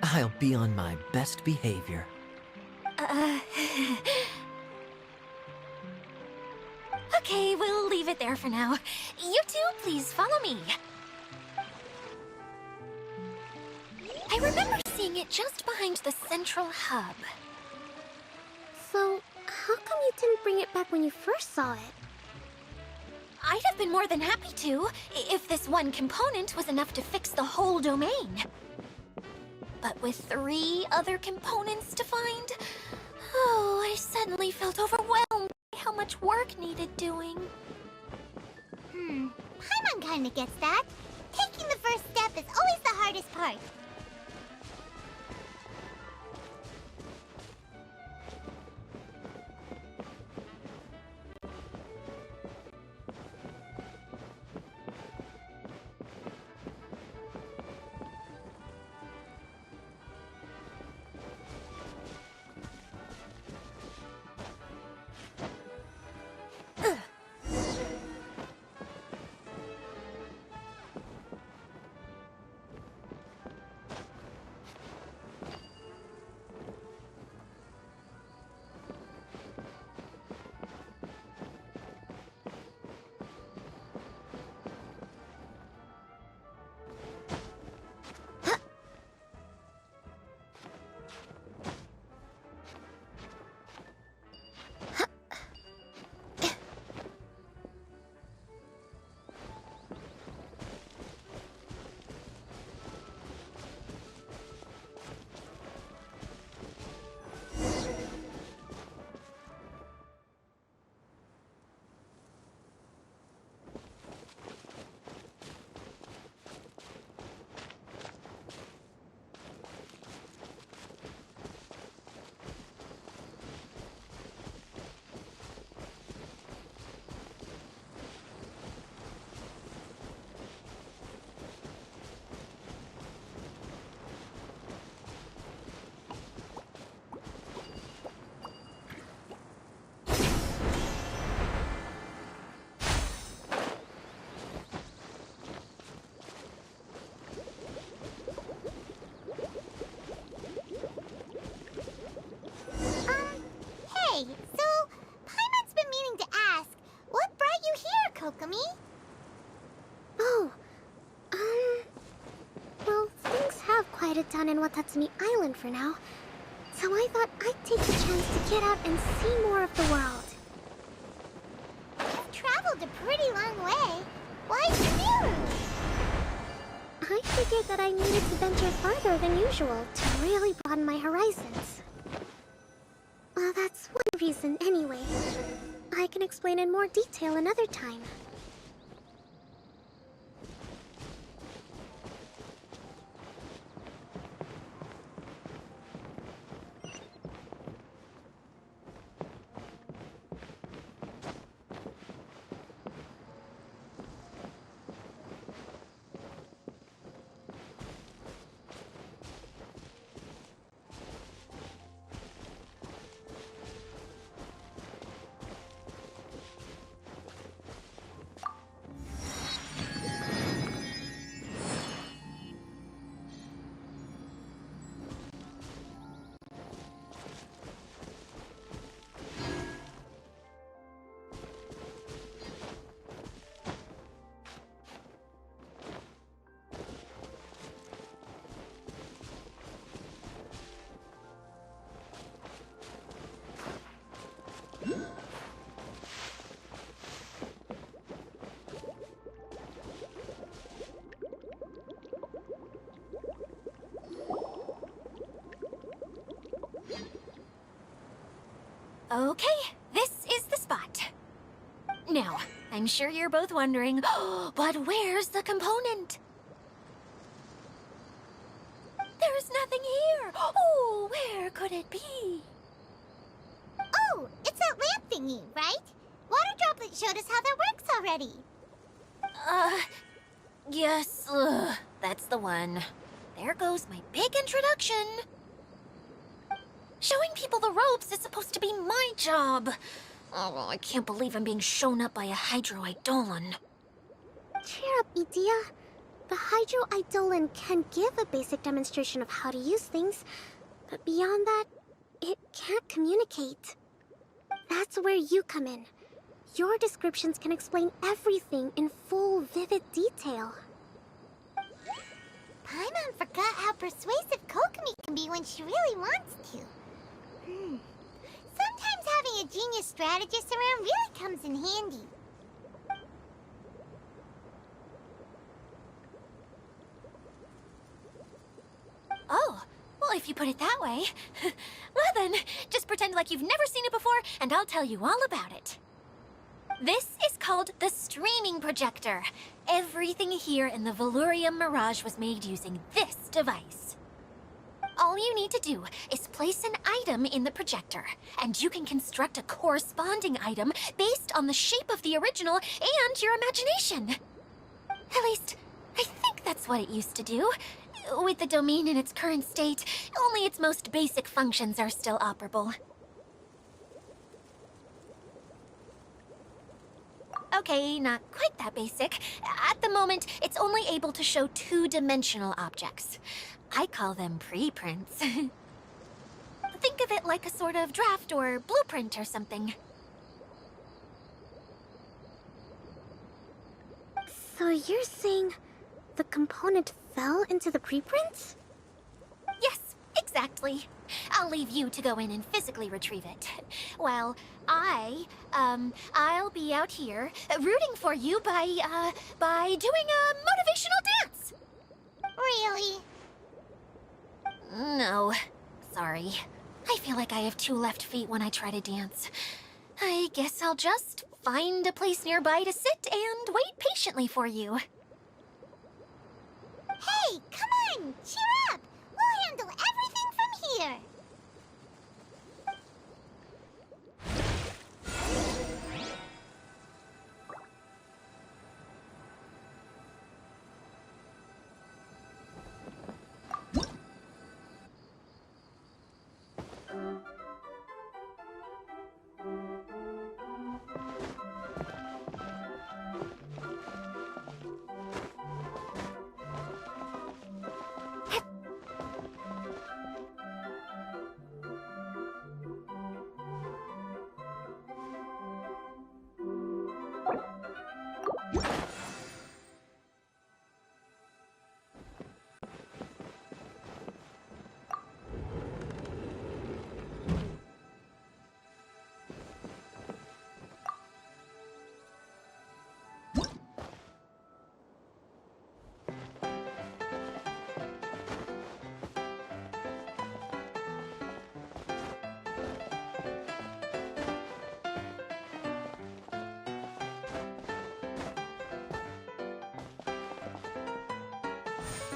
I'll be on my best behavior. Okay, we'll leave it there for now. You two, please follow me. I remember seeing it just behind the central hub. So, how come you didn't bring it back when you first saw it? I'd have been more than happy to, if this one component was enough to fix the whole domain. But with 3 other components to find, oh, I suddenly felt overwhelmed by how much work needed doing. Paimon kinda gets that. Taking the first step is always the hardest part. Hey, so Paimon's been meaning to ask, what brought you here, Kokomi? Oh, well, things have quieted down in Watatsumi Island for now. So I thought I'd take the chance to get out and see more of the world. You've traveled a pretty long way. Why'd you move? I figured that I needed to venture farther than usual to really broaden my horizons. Well, that's one reason anyway. I can explain in more detail another time. Okay, this is the spot. Now, I'm sure you're both wondering, but where's the component? There's nothing here. Oh, where could it be? Oh, it's that lamp thingy, right? Water Droplet showed us how that works already. Yes, that's the one. There goes my big introduction. Showing people the ropes is supposed to be my job. Oh, I can't believe I'm being shown up by a Hydro-Eidolon. Cheer up, Edea. The Hydro-Eidolon can give a basic demonstration of how to use things, but beyond that, it can't communicate. That's where you come in. Your descriptions can explain everything in full, vivid detail. Paimon forgot how persuasive Kokomi can be when she really wants to. Sometimes having a genius strategist around really comes in handy. Oh, well, if you put it that way. Well then, just pretend like you've never seen it before, and I'll tell you all about it. This is called the streaming projector. Everything here in the Valurium Mirage was made using this device. All you need to do is place an item in the projector, and you can construct a corresponding item based on the shape of the original and your imagination. At least, I think that's what it used to do. With the domain in its current state, only its most basic functions are still operable. Okay, not quite that basic. At the moment, it's only able to show two-dimensional objects. I call them preprints. Think of it like a sort of draft or blueprint or something. So you're saying the component fell into the preprints? Yes, exactly. I'll leave you to go in and physically retrieve it. Well, I'll be out here rooting for you by doing a motivational dance. Really? No, sorry. I feel like I have two left feet when I try to dance. I guess I'll just find a place nearby to sit and wait patiently for you. Hey, come on! Cheer up! We'll handle everything from here!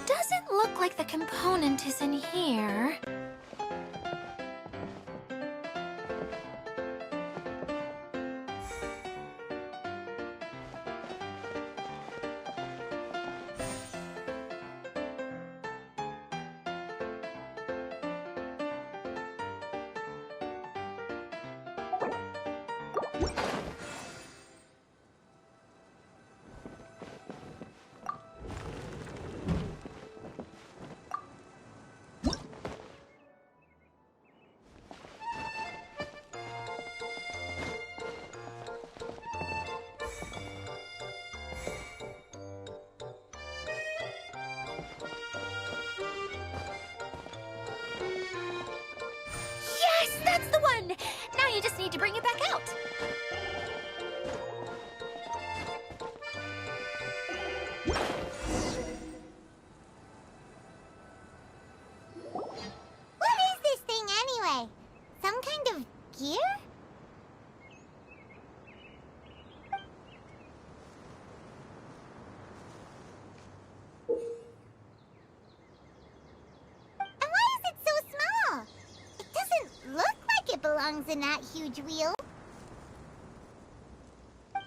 Doesn't look like the component is in here. Yes, that's the one! Now you just need to bring it back out. What is this thing anyway? Some kind of gear? belongs in that huge wheel?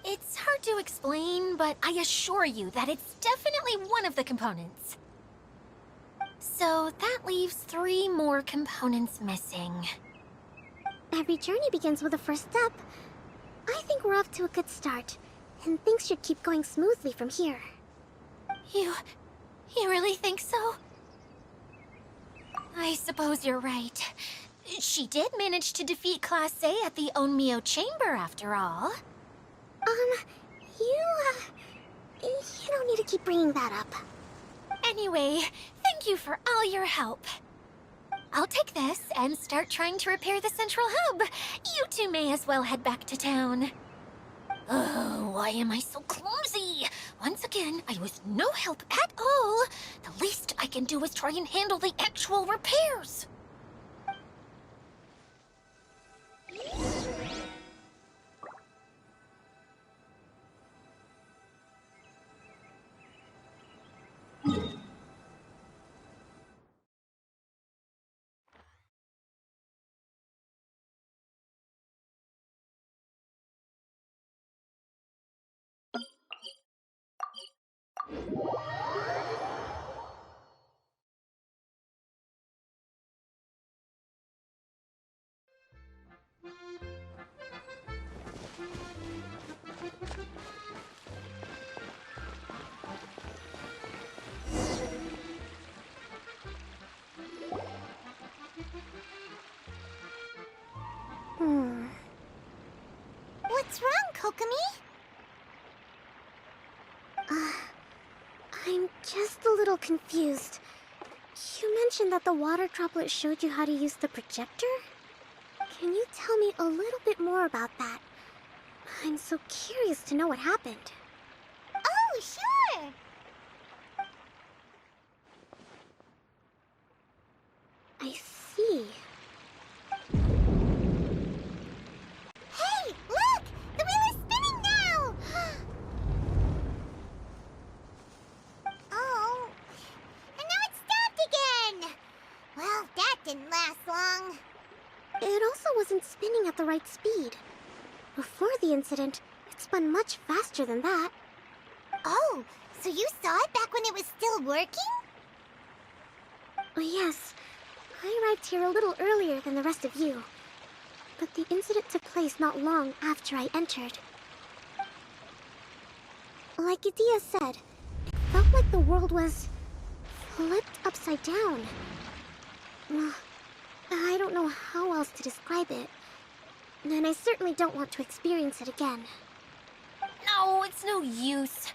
It's hard to explain, but I assure you that it's definitely one of the components. So that leaves 3 more components missing. Every journey begins with a first step. I think we're off to a good start, and things should keep going smoothly from here. You really think so? I suppose you're right. She did manage to defeat Class A at the Onmyo Chamber, after all. You don't need to keep bringing that up. Anyway, thank you for all your help. I'll take this and start trying to repair the central hub. You two may as well head back to town. Oh, why am I so clumsy? Once again, I was no help at all. The least I can do is try and handle the actual repairs. What's wrong, Kokomi? I'm just a little confused. You mentioned that the water droplet showed you how to use the projector? Can you tell me a little bit more about that? I'm so curious to know what happened. Oh, sure! I see. Hey, look! The wheel is spinning now! Oh, and now it stopped again! Well, that didn't last long. It also wasn't spinning at the right speed. Before the incident, it spun much faster than that. Oh, so you saw it back when it was still working? Oh, yes. I arrived here a little earlier than the rest of you. But the incident took place not long after I entered. Like Idia said, it felt like the world was flipped upside down. I don't know how else to describe it. And I certainly don't want to experience it again. No, it's no use.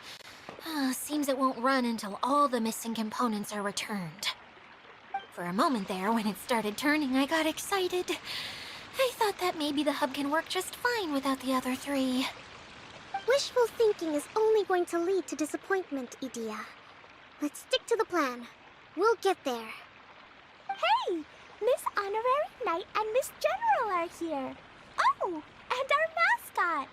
Seems it won't run until all the missing components are returned. For a moment there, when it started turning, I got excited. I thought that maybe the hub can work just fine without the other 3. Wishful thinking is only going to lead to disappointment, Idia. Let's stick to the plan. We'll get there. Hey! Miss Honorary Knight and Miss General are here. Oh, and our mascot.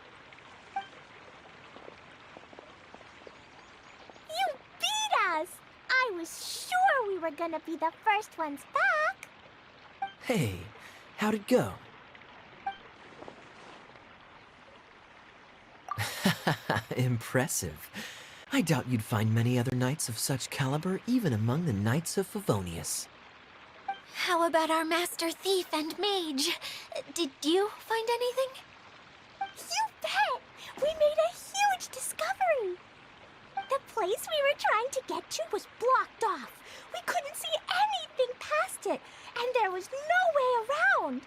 You beat us! I was sure we were gonna be the first ones back. Hey, how'd it go? Impressive. I doubt you'd find many other knights of such caliber even among the Knights of Favonius. How about our Master Thief and Mage? Did you find anything? You bet! We made a huge discovery. The place we were trying to get to was blocked off. We couldn't see anything past it, and there was no way around.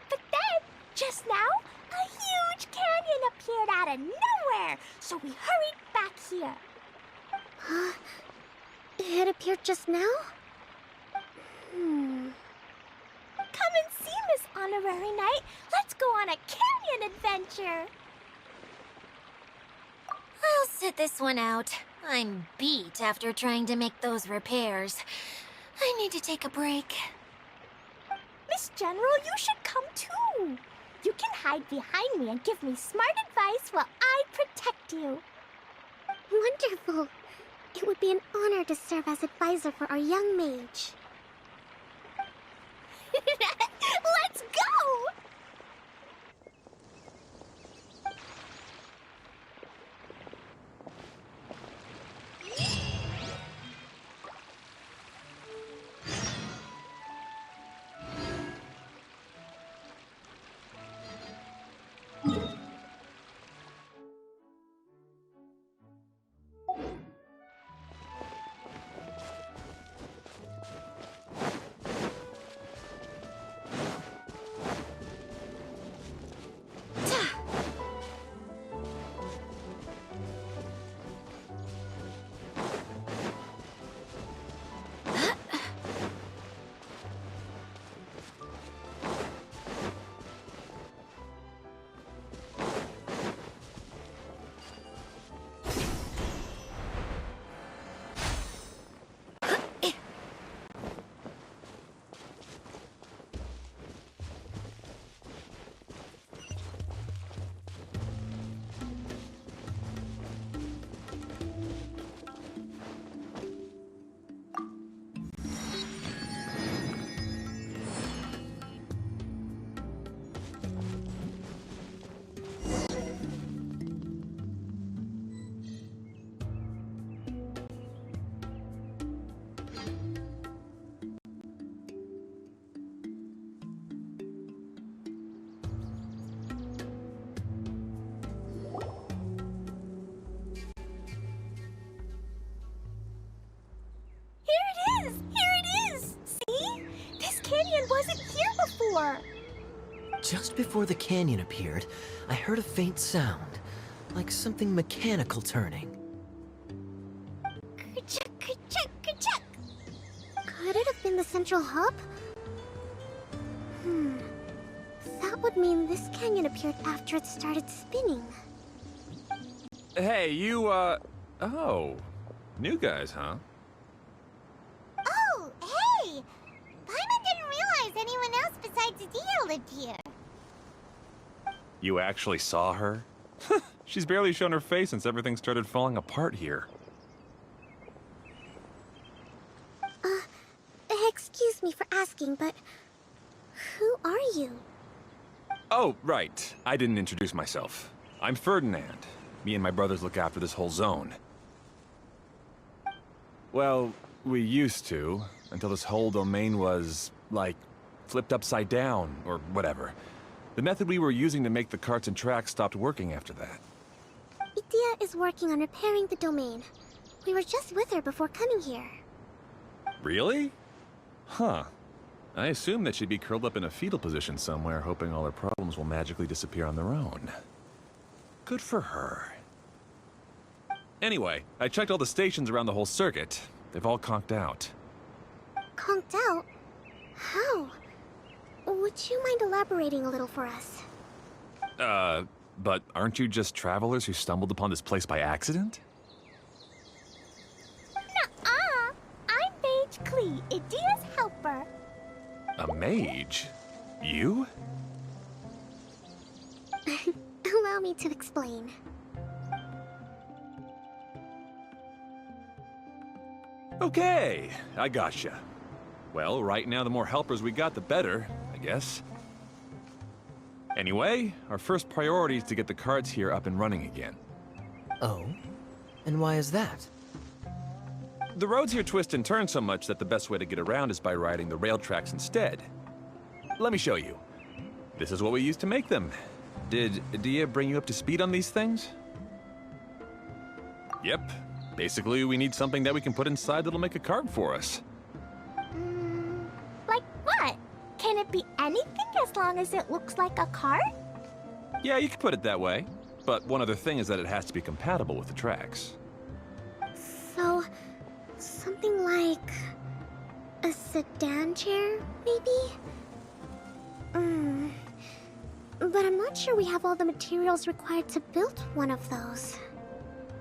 But then, just now, a huge canyon appeared out of nowhere, so we hurried back here. Huh? It appeared just now? Come and see, Miss Honorary Knight. Let's go on a canyon adventure. I'll sit this one out. I'm beat after trying to make those repairs. I need to take a break. Miss General, you should come too. You can hide behind me and give me smart advice while I protect you. Wonderful. It would be an honor to serve as advisor for our young mage. Let's go! Just before the canyon appeared, I heard a faint sound, like something mechanical turning. Kerchuk, kerchuk, kerchuk. Could it have been the central hub? That would mean this canyon appeared after it started spinning. Hey, you, oh. New guys, huh? Oh, hey! Paimon didn't realize anyone else besides Adia lived here. You actually saw her? She's barely shown her face since everything started falling apart here. Excuse me for asking, but who are you? Oh, right. I didn't introduce myself. I'm Ferdinand. Me and my brothers look after this whole zone. Well, we used to, until this whole domain was, like, flipped upside down, or whatever. The method we were using to make the carts and tracks stopped working after that. Idia is working on repairing the domain. We were just with her before coming here. Really? Huh. I assume that she'd be curled up in a fetal position somewhere, hoping all her problems will magically disappear on their own. Good for her. Anyway, I checked all the stations around the whole circuit. They've all conked out. Conked out? How? Would you mind elaborating a little for us? But aren't you just travelers who stumbled upon this place by accident? Nuh-uh. I'm Mage Klee, Idia's helper. A mage? You? Allow me to explain. Okay, I gotcha. Well, right now the more helpers we got, the better, I guess. Anyway, our first priority is to get the carts here up and running again. Oh? And why is that? The roads here twist and turn so much that the best way to get around is by riding the rail tracks instead. Let me show you. This is what we used to make them. Did Adia bring you up to speed on these things? Yep. Basically, we need something that we can put inside that'll make a cart for us. Like what? Can it be anything as long as it looks like a cart? Yeah, you could put it that way. But one other thing is that it has to be compatible with the tracks. So, something like a sedan chair, maybe? But I'm not sure we have all the materials required to build one of those.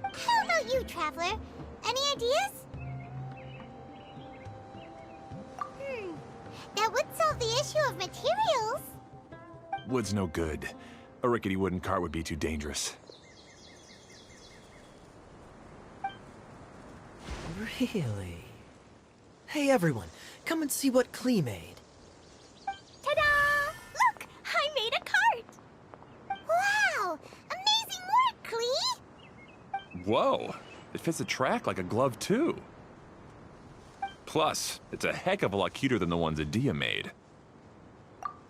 How about you, Traveler? Any ideas? That would solve the issue of materials. Wood's no good. A rickety wooden cart would be too dangerous. Really? Hey everyone, come and see what Klee made. Ta-da! Look! I made a cart! Wow! Amazing work, Klee! Whoa! It fits the track like a glove, too. Plus, it's a heck of a lot cuter than the ones Adia made.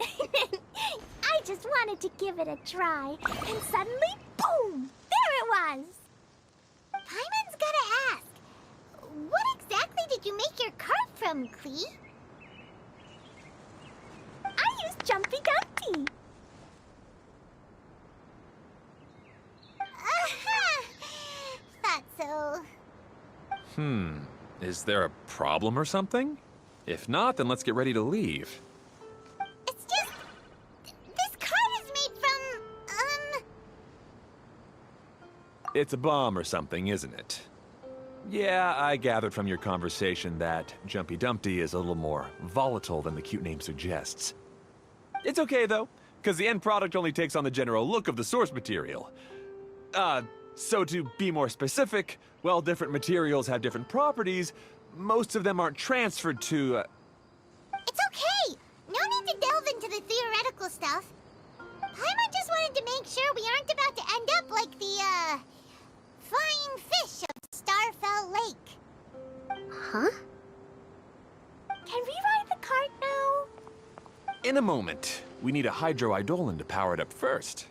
I just wanted to give it a try, and suddenly, boom! There it was! Paimon's gotta ask, what exactly did you make your cart from, Klee? I used Jumpy Dumpty! Thought so. Is there a problem or something? If not, then let's get ready to leave. It's just... this cart is made from, It's a bomb or something, isn't it? Yeah, I gathered from your conversation that Jumpy Dumpty is a little more volatile than the cute name suggests. It's okay, though, because the end product only takes on the general look of the source material. So to be more specific, while different materials have different properties, most of them aren't transferred to, It's okay! No need to delve into the theoretical stuff. Paimon just wanted to make sure we aren't about to end up like the, flying fish of Starfell Lake. Huh? Can we ride the cart now? In a moment. We need a hydroidolin to power it up first.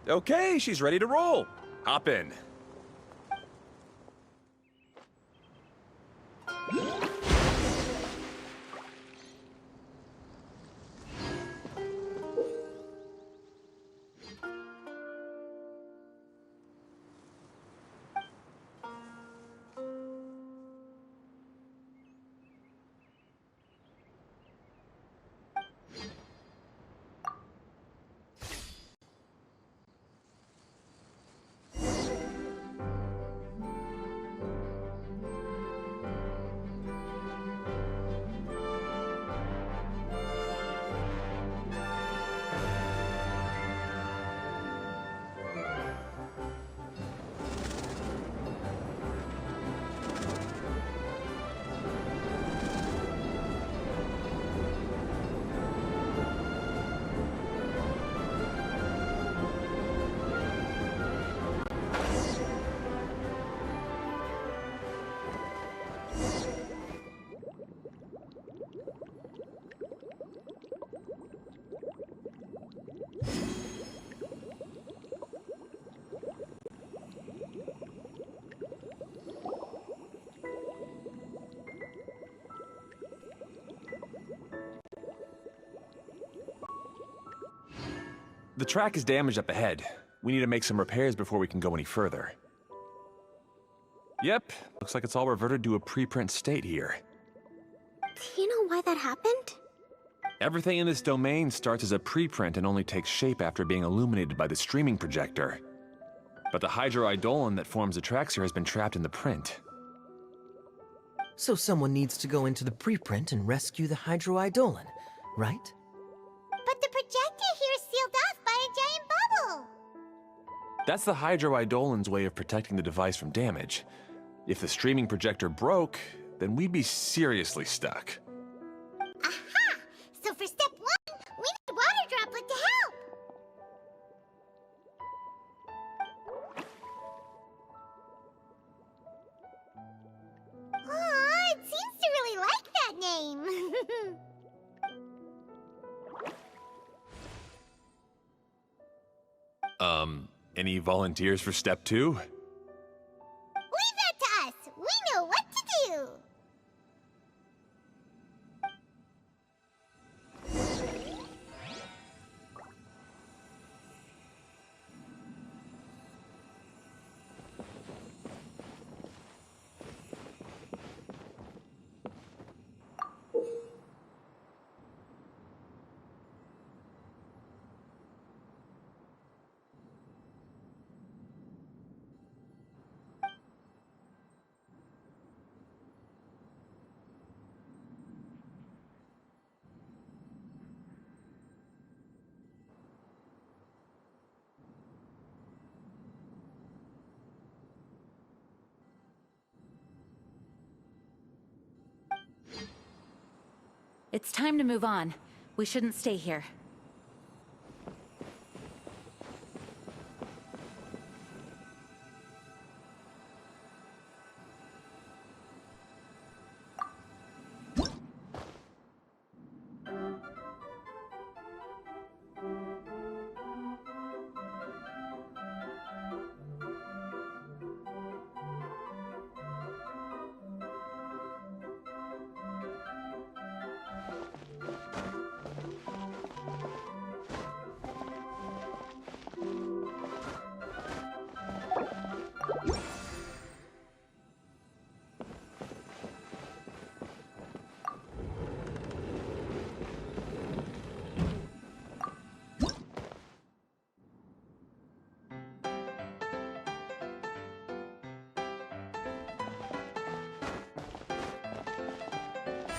Okay, she's ready to roll. Hop in. The track is damaged up ahead. We need to make some repairs before we can go any further. Yep, looks like it's all reverted to a preprint state here. Do you know why that happened? Everything in this domain starts as a preprint and only takes shape after being illuminated by the streaming projector. But the hydroidolin that forms the tracks here has been trapped in the print. So someone needs to go into the preprint and rescue the hydroidolin, right? But the projector here is sealed off by a giant bubble. That's the hydroidolin's way of protecting the device from damage. If the streaming projector broke, then we'd be seriously stuck. Aha! So for step 1, we need water droplet to help. Aw, it seems to really like that name. Any volunteers for step 2? Leave that to us. We know what to do. It's time to move on. We shouldn't stay here.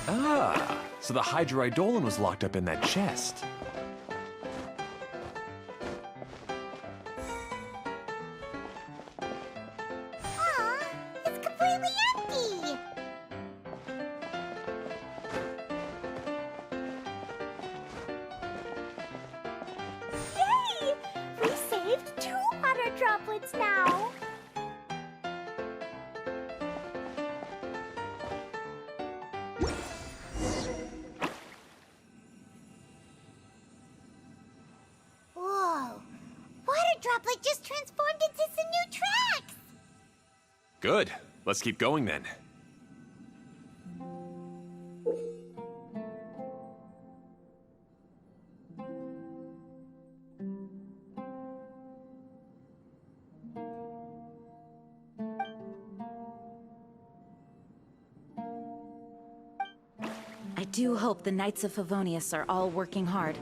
Ah, so the hydroidolin was locked up in that chest. Aw, it's completely empty. Yay! We saved 2 water droplets now. Good. Let's keep going then. I do hope the Knights of Favonius are all working hard.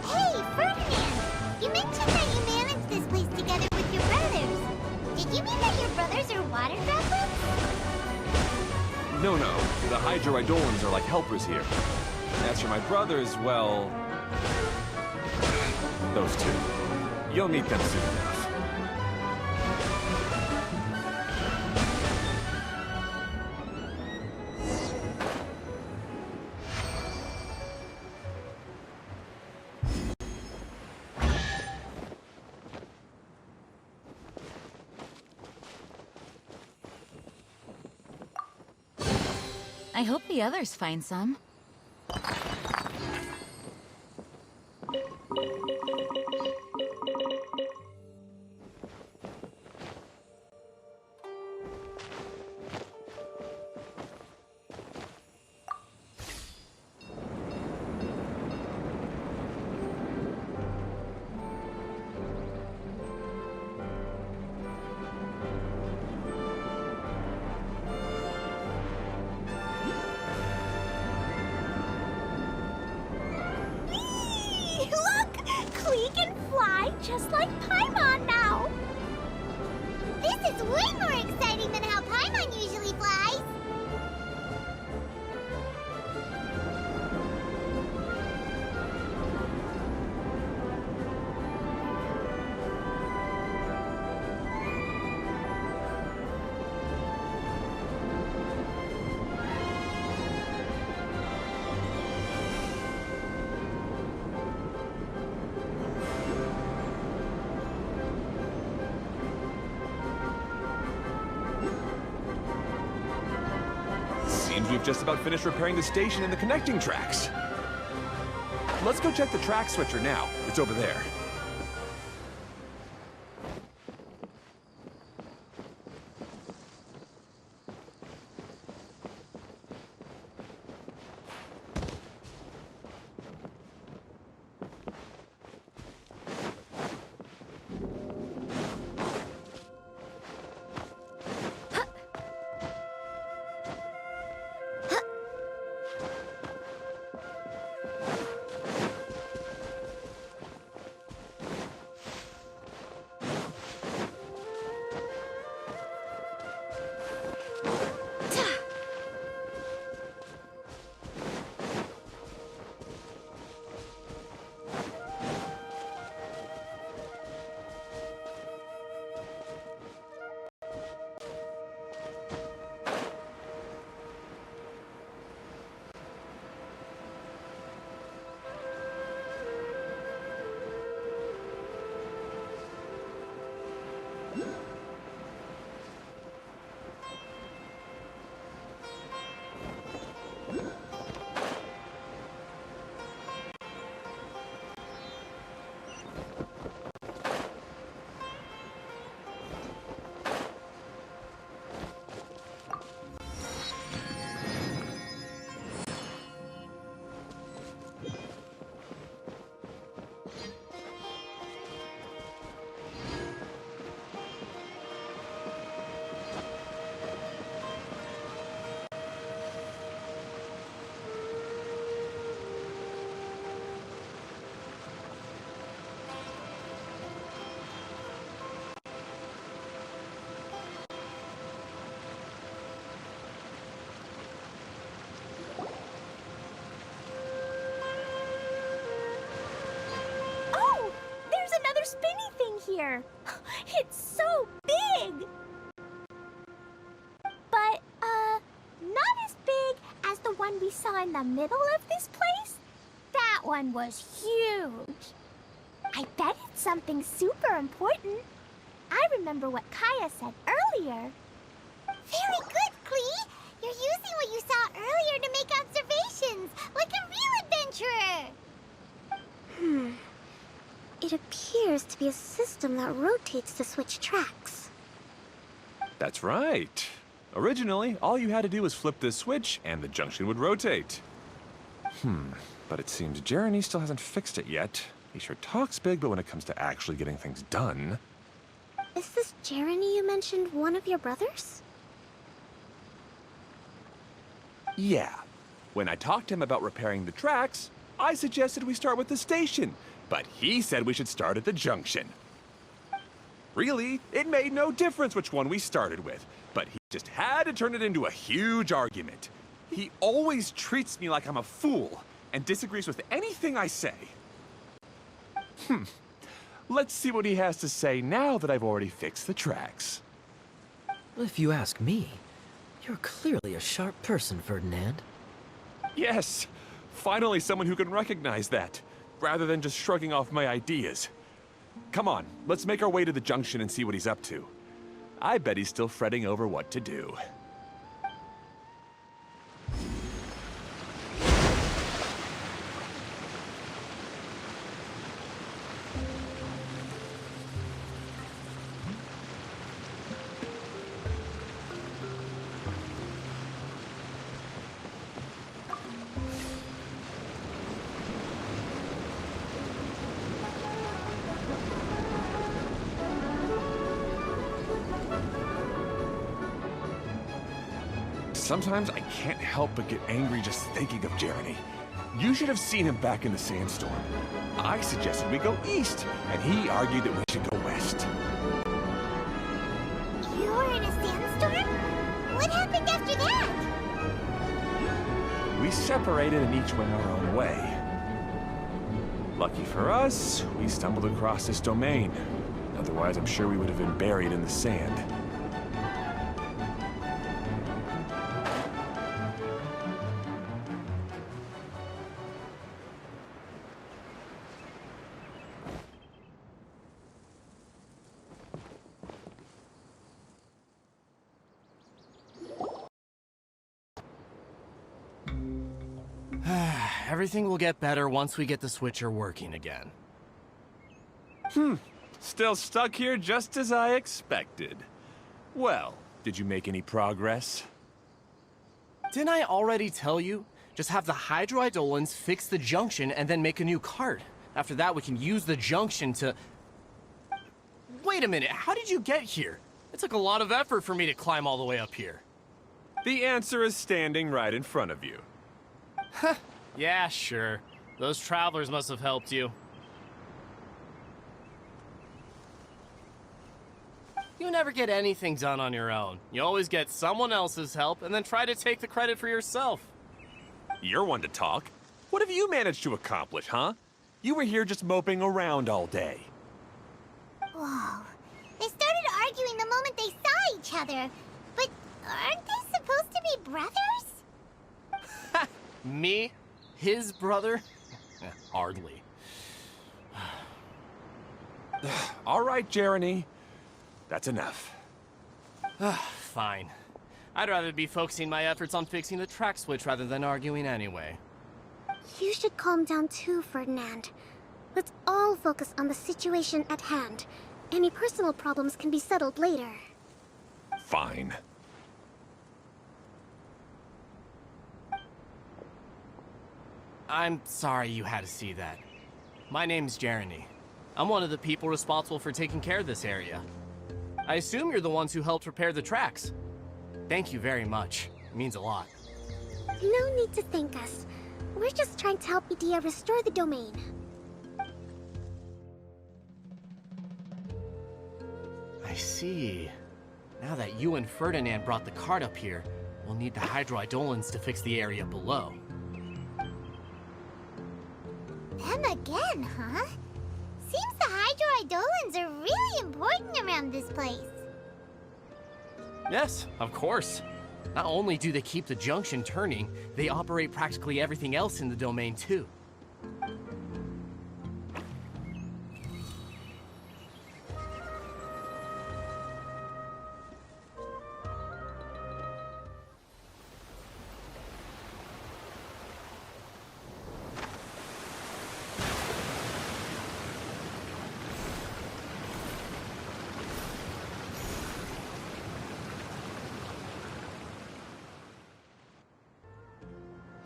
Hey, Ferdinand! You mentioned that you managed this place together with your brothers. Did you mean that your brothers are water droplets? No, the Hydroidolans are like helpers here. As for my brothers, well... those two. You'll meet them soon enough. I hope the others find some. Look! Klee can fly just like Paimon now! This is way more exciting than how Paimon usually flies. Seems we've just about finished repairing the station and the connecting tracks. Let's go check the track switcher now. It's over there. spinny thing here. It's so big! But, not as big as the one we saw in the middle of this place. That one was huge. I bet it's something super important. I remember what Kaya said earlier. Very good, Klee. You're using what you saw earlier to make observations, like a real adventurer. It appears to be a system that rotates to switch tracks. That's right. Originally, all you had to do was flip this switch and the junction would rotate. But it seems Jeremy still hasn't fixed it yet. He sure talks big, but when it comes to actually getting things done... Is this Jeremy you mentioned one of your brothers? Yeah. When I talked to him about repairing the tracks, I suggested we start with the station, but he said we should start at the junction. Really, it made no difference which one we started with, but he just had to turn it into a huge argument. He always treats me like I'm a fool and disagrees with anything I say. Let's see what he has to say now that I've already fixed the tracks. If you ask me, you're clearly a sharp person, Ferdinand. Yes, finally someone who can recognize that, rather than just shrugging off my ideas. Come on, let's make our way to the junction and see what he's up to. I bet he's still fretting over what to do. Sometimes I can't help but get angry just thinking of Jeremy. You should have seen him back in the sandstorm. I suggested we go east, and he argued that we should go west. You were in a sandstorm? What happened after that? We separated and each went our own way. Lucky for us, we stumbled across this domain. Otherwise, I'm sure we would have been buried in the sand. Everything will get better once we get the switcher working again. Still stuck here just as I expected. Well, did you make any progress? Didn't I already tell you? Just have the Hydroidolins fix the junction and then make a new cart. After that, we can use the junction to... Wait a minute, how did you get here? It took a lot of effort for me to climb all the way up here. The answer is standing right in front of you. Yeah, sure. Those travelers must have helped you. You never get anything done on your own. You always get someone else's help and then try to take the credit for yourself. You're one to talk. What have you managed to accomplish, huh? You were here just moping around all day. Whoa. They started arguing the moment they saw each other. But aren't they supposed to be brothers? Me? His brother? Hardly. All right, Jeremy. That's enough. Fine. I'd rather be focusing my efforts on fixing the track switch rather than arguing anyway. You should calm down too, Ferdinand. Let's all focus on the situation at hand. Any personal problems can be settled later. Fine. I'm sorry you had to see that. My name's Jeremy. I'm one of the people responsible for taking care of this area. I assume you're the ones who helped repair the tracks. Thank you very much. It means a lot. No need to thank us. We're just trying to help Edea restore the domain. I see. Now that you and Ferdinand brought the cart up here, we'll need the Hydroidolins to fix the area below. Them again, huh? Seems the Hydro hydrodolins are really important around this place. Yes, of course. Not only do they keep the junction turning, they operate practically everything else in the domain too.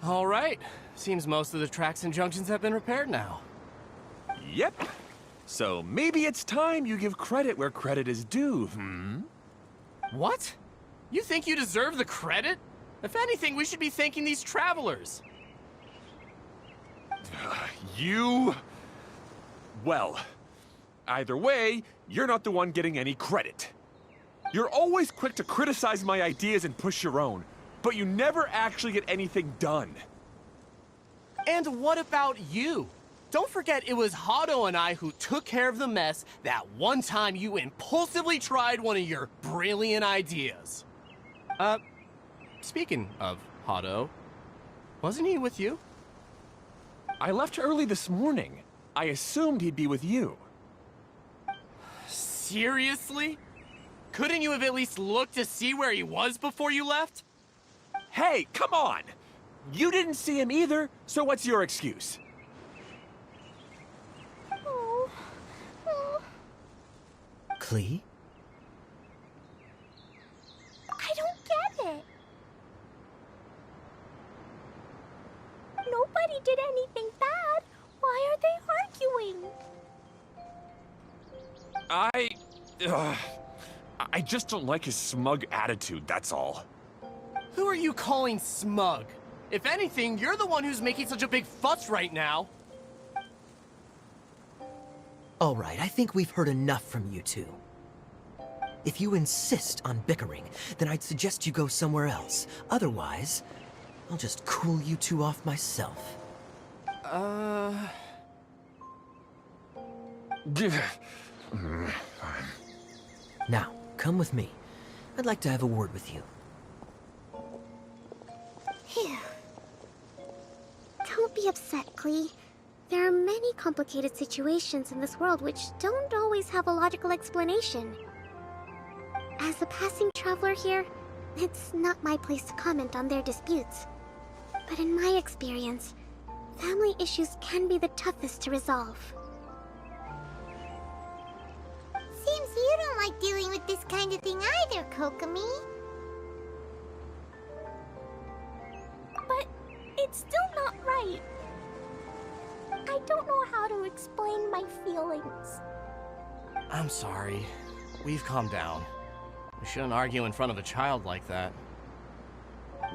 All right. Seems most of the tracks and junctions have been repaired now. Yep. So maybe it's time you give credit where credit is due, What? You think you deserve the credit? If anything, we should be thanking these travelers. You... Well, either way, you're not the one getting any credit. You're always quick to criticize my ideas and push your own, but you never actually get anything done. And what about you? Don't forget it was Hado and I who took care of the mess that one time you impulsively tried one of your brilliant ideas. Speaking of Hado, wasn't he with you? I left early this morning. I assumed he'd be with you. Seriously? Couldn't you have at least looked to see where he was before you left? Hey, come on! You didn't see him either, so what's your excuse? Klee? I don't get it. Nobody did anything bad. Why are they arguing? I just don't like his smug attitude, that's all. Who are you calling smug? If anything, you're the one who's making such a big fuss right now. All right, I think we've heard enough from you two. If you insist on bickering, then I'd suggest you go somewhere else. Otherwise, I'll just cool you two off myself. Now, come with me. I'd like to have a word with you. Phew. Don't be upset, Klee. There are many complicated situations in this world which don't always have a logical explanation. As a passing traveler here, it's not my place to comment on their disputes. But in my experience, family issues can be the toughest to resolve. Seems you don't like dealing with this kind of thing either, Kokomi. But it's still not right. I don't know how to explain my feelings. I'm sorry. We've calmed down. We shouldn't argue in front of a child like that.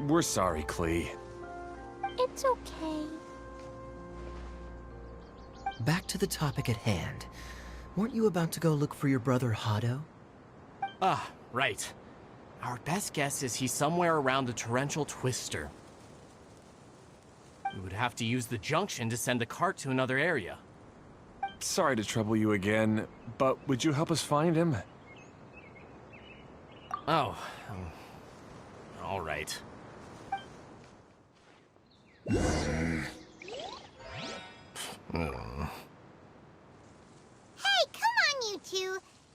We're sorry, Klee. It's okay. Back to the topic at hand. Weren't you about to go look for your brother Hado? Ah, right. Our best guess is he's somewhere around the torrential twister. We would have to use the junction to send the cart to another area. Sorry to trouble you again, but would you help us find him? Oh, all right. Hey, come on, you two.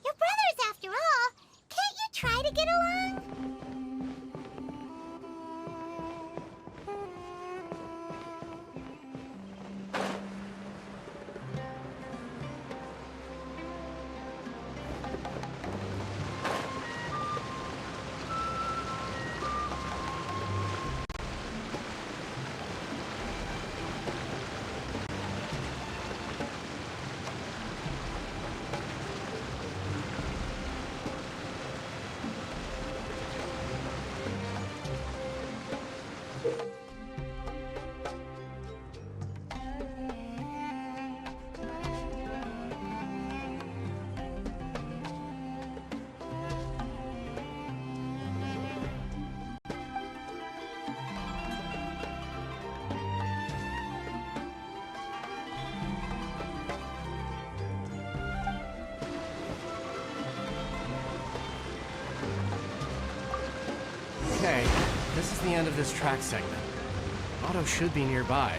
You're brothers after all. Can't you try to get along? Okay, this is the end of this track segment. Otto should be nearby.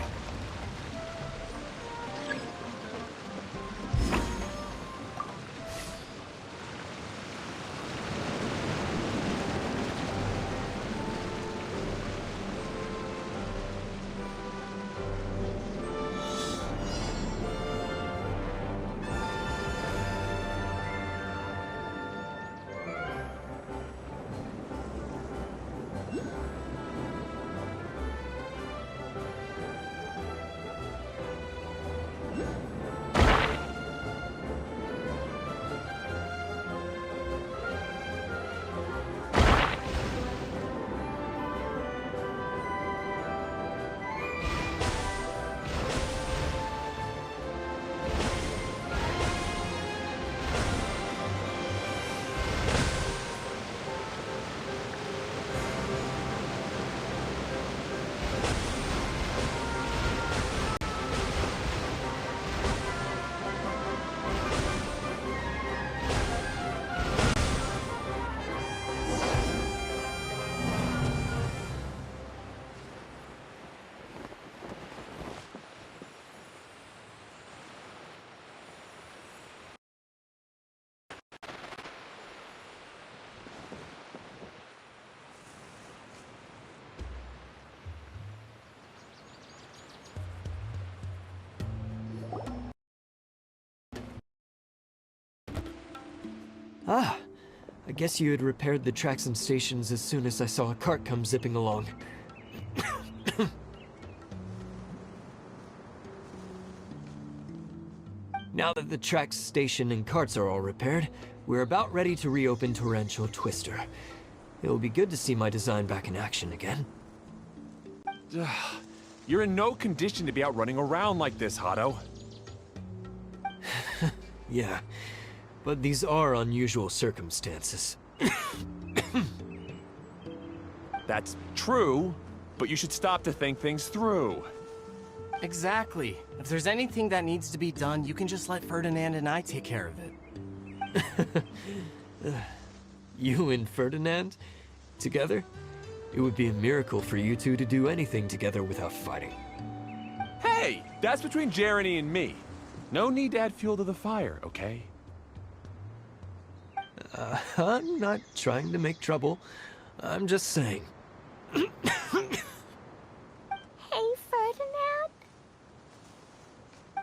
Ah, I guess you had repaired the tracks and stations as soon as I saw a cart come zipping along. Now that the tracks, station, and carts are all repaired, we're about ready to reopen Torrential Twister. It'll be good to see my design back in action again. You're in no condition to be out running around like this, Hado. Yeah, but these are unusual circumstances. That's true, but you should stop to think things through. Exactly. If there's anything that needs to be done, you can just let Ferdinand and I take care of it. You and Ferdinand? Together? It would be a miracle for you two to do anything together without fighting. Hey, that's between Jeremy and me. No need to add fuel to the fire, okay? I'm not trying to make trouble. I'm just saying. Hey, Ferdinand?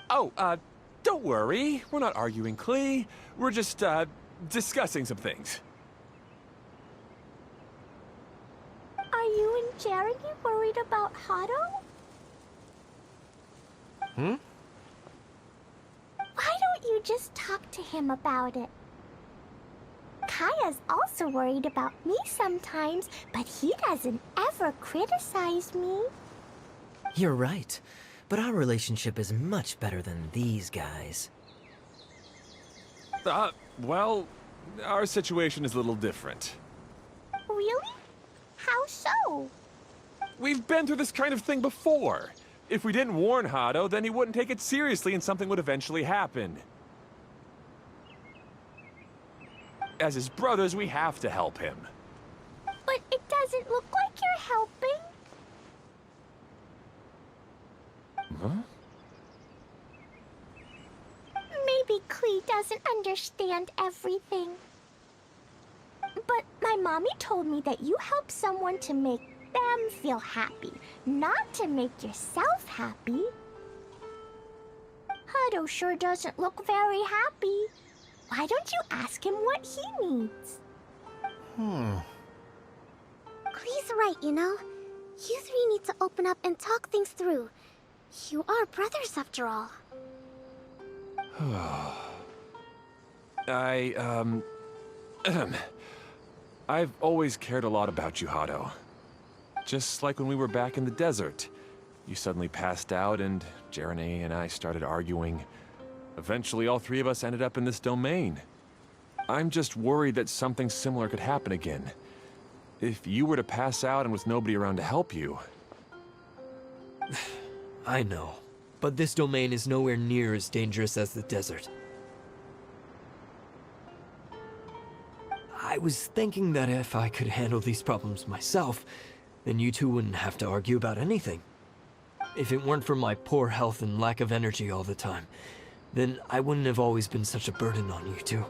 Oh, don't worry. We're not arguing, Klee. We're just, discussing some things. Are you and Jeremy worried about Hado? Hmm? Why don't you just talk to him about it? Kaya's also worried about me sometimes, but he doesn't ever criticize me. You're right, but our relationship is much better than these guys. Well, our situation is a little different. Really? How so? We've been through this kind of thing before. If we didn't warn Hado, then he wouldn't take it seriously and something would eventually happen. As his brothers, we have to help him. But it doesn't look like you're helping. Huh? Maybe Klee doesn't understand everything. But my mommy told me that you help someone to make them feel happy, not to make yourself happy. Hado sure doesn't look very happy. Why don't you ask him what he needs? Klee's right, you know. You three need to open up and talk things through. You are brothers after all. I've always cared a lot about you, Hado. Just like when we were back in the desert. You suddenly passed out and Jeremy and I started arguing. Eventually, all three of us ended up in this domain. I'm just worried that something similar could happen again. If you were to pass out and with nobody around to help you... I know, but this domain is nowhere near as dangerous as the desert. I was thinking that if I could handle these problems myself, then you two wouldn't have to argue about anything. If it weren't for my poor health and lack of energy all the time, then I wouldn't have always been such a burden on you two.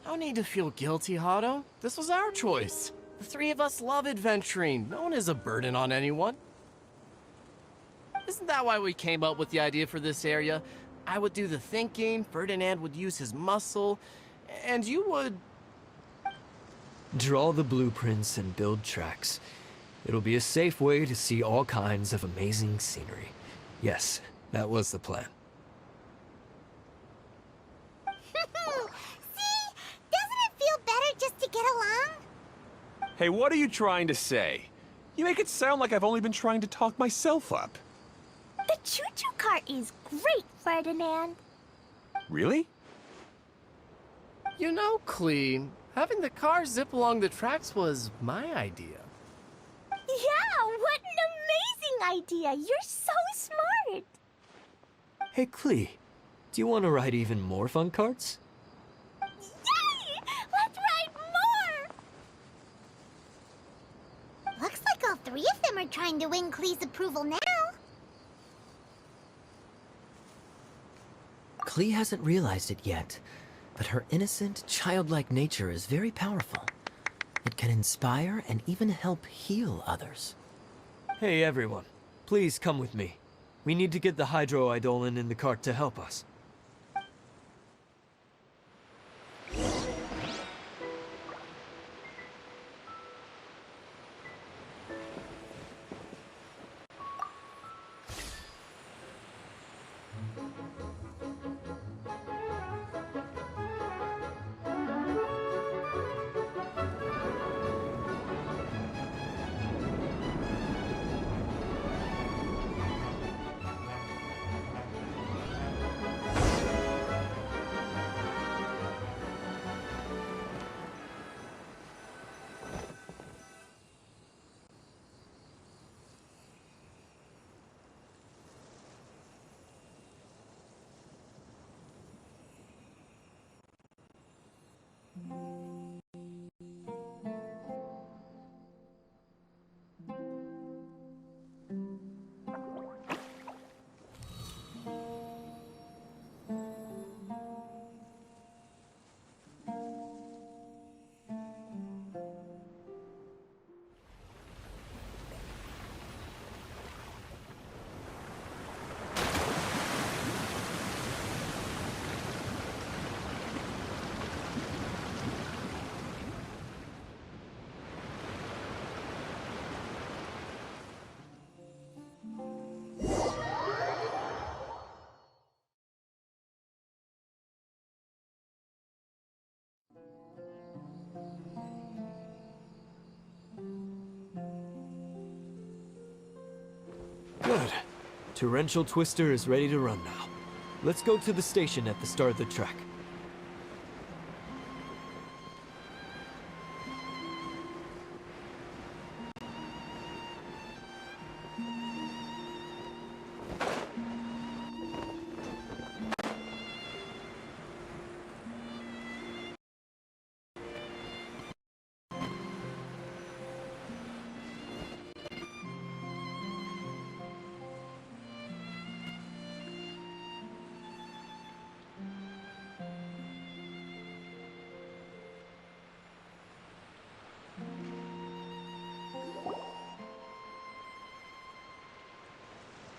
No need to feel guilty, Hado. This was our choice. The three of us love adventuring. No one is a burden on anyone. Isn't that why we came up with the idea for this area? I would do the thinking, Ferdinand would use his muscle, and you would... Draw the blueprints and build tracks. It'll be a safe way to see all kinds of amazing scenery. Yes, that was the plan. See? Doesn't it feel better just to get along? Hey, what are you trying to say? You make it sound like I've only been trying to talk myself up. The choo-choo cart is great, Ferdinand. Really? You know, Klee, having the car zip along the tracks was my idea. Yeah, what an amazing idea! You're so smart! Hey, Klee, do you want to ride even more fun carts? Yay! Let's ride more! Looks like all three of them are trying to win Klee's approval now. Klee hasn't realized it yet, but her innocent, childlike nature is very powerful. It can inspire and even help heal others. Hey everyone, please come with me. We need to get the hydroidolin in the cart to help us. Good. Torrential Twister is ready to run now. Let's go to the station at the start of the track.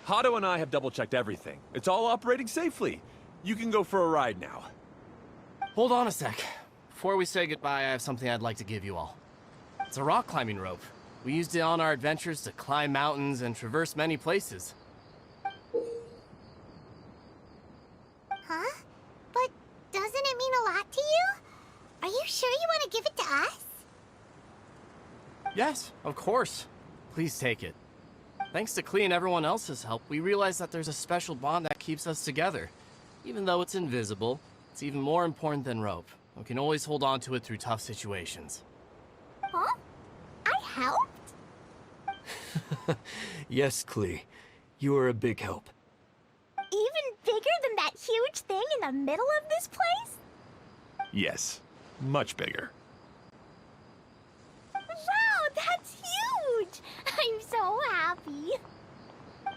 Hado and I have double-checked everything. It's all operating safely. You can go for a ride now. Hold on a sec. Before we say goodbye, I have something I'd like to give you all. It's a rock climbing rope. We used it on our adventures to climb mountains and traverse many places. Huh? But doesn't it mean a lot to you? Are you sure you want to give it to us? Yes, of course. Please take it. Thanks to Klee and everyone else's help, we realized that there's a special bond that keeps us together. Even though it's invisible, it's even more important than rope. We can always hold on to it through tough situations. Huh? I helped? Yes, Klee. You are a big help. Even bigger than that huge thing in the middle of this place? Yes. Much bigger. Wow, that's huge! I'm so happy.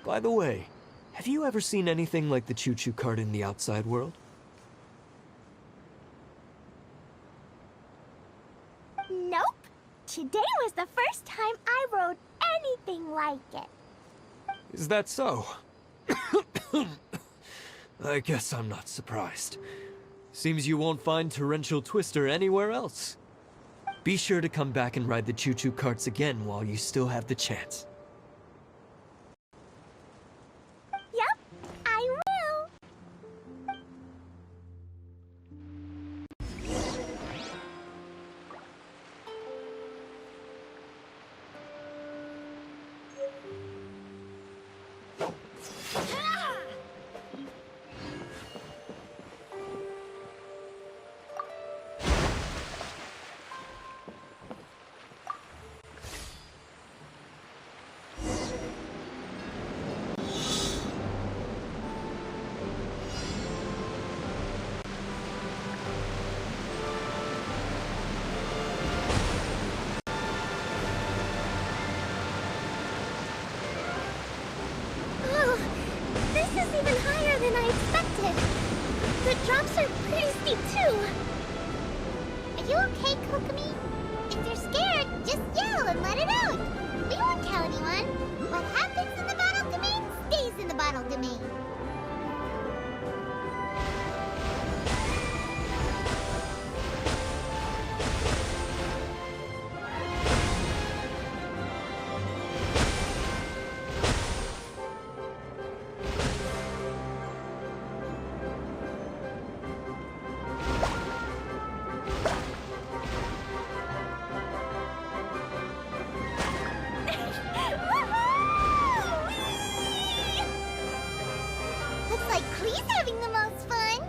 By the way, have you ever seen anything like the choo-choo cart in the outside world? Nope. Today was the first time I rode anything like it. Is that so? I guess I'm not surprised. Seems you won't find Torrential Twister anywhere else. Be sure to come back and ride the choo-choo carts again while you still have the chance. Yep, I will. Oh, this is even higher than I expected. The drops are pretty steep too. Are you okay, Kokomi? If you're scared, just yell and let it out. We won't tell anyone. What happens in the bottle domain stays in the bottle domain. Looks like Klee's having the most fun.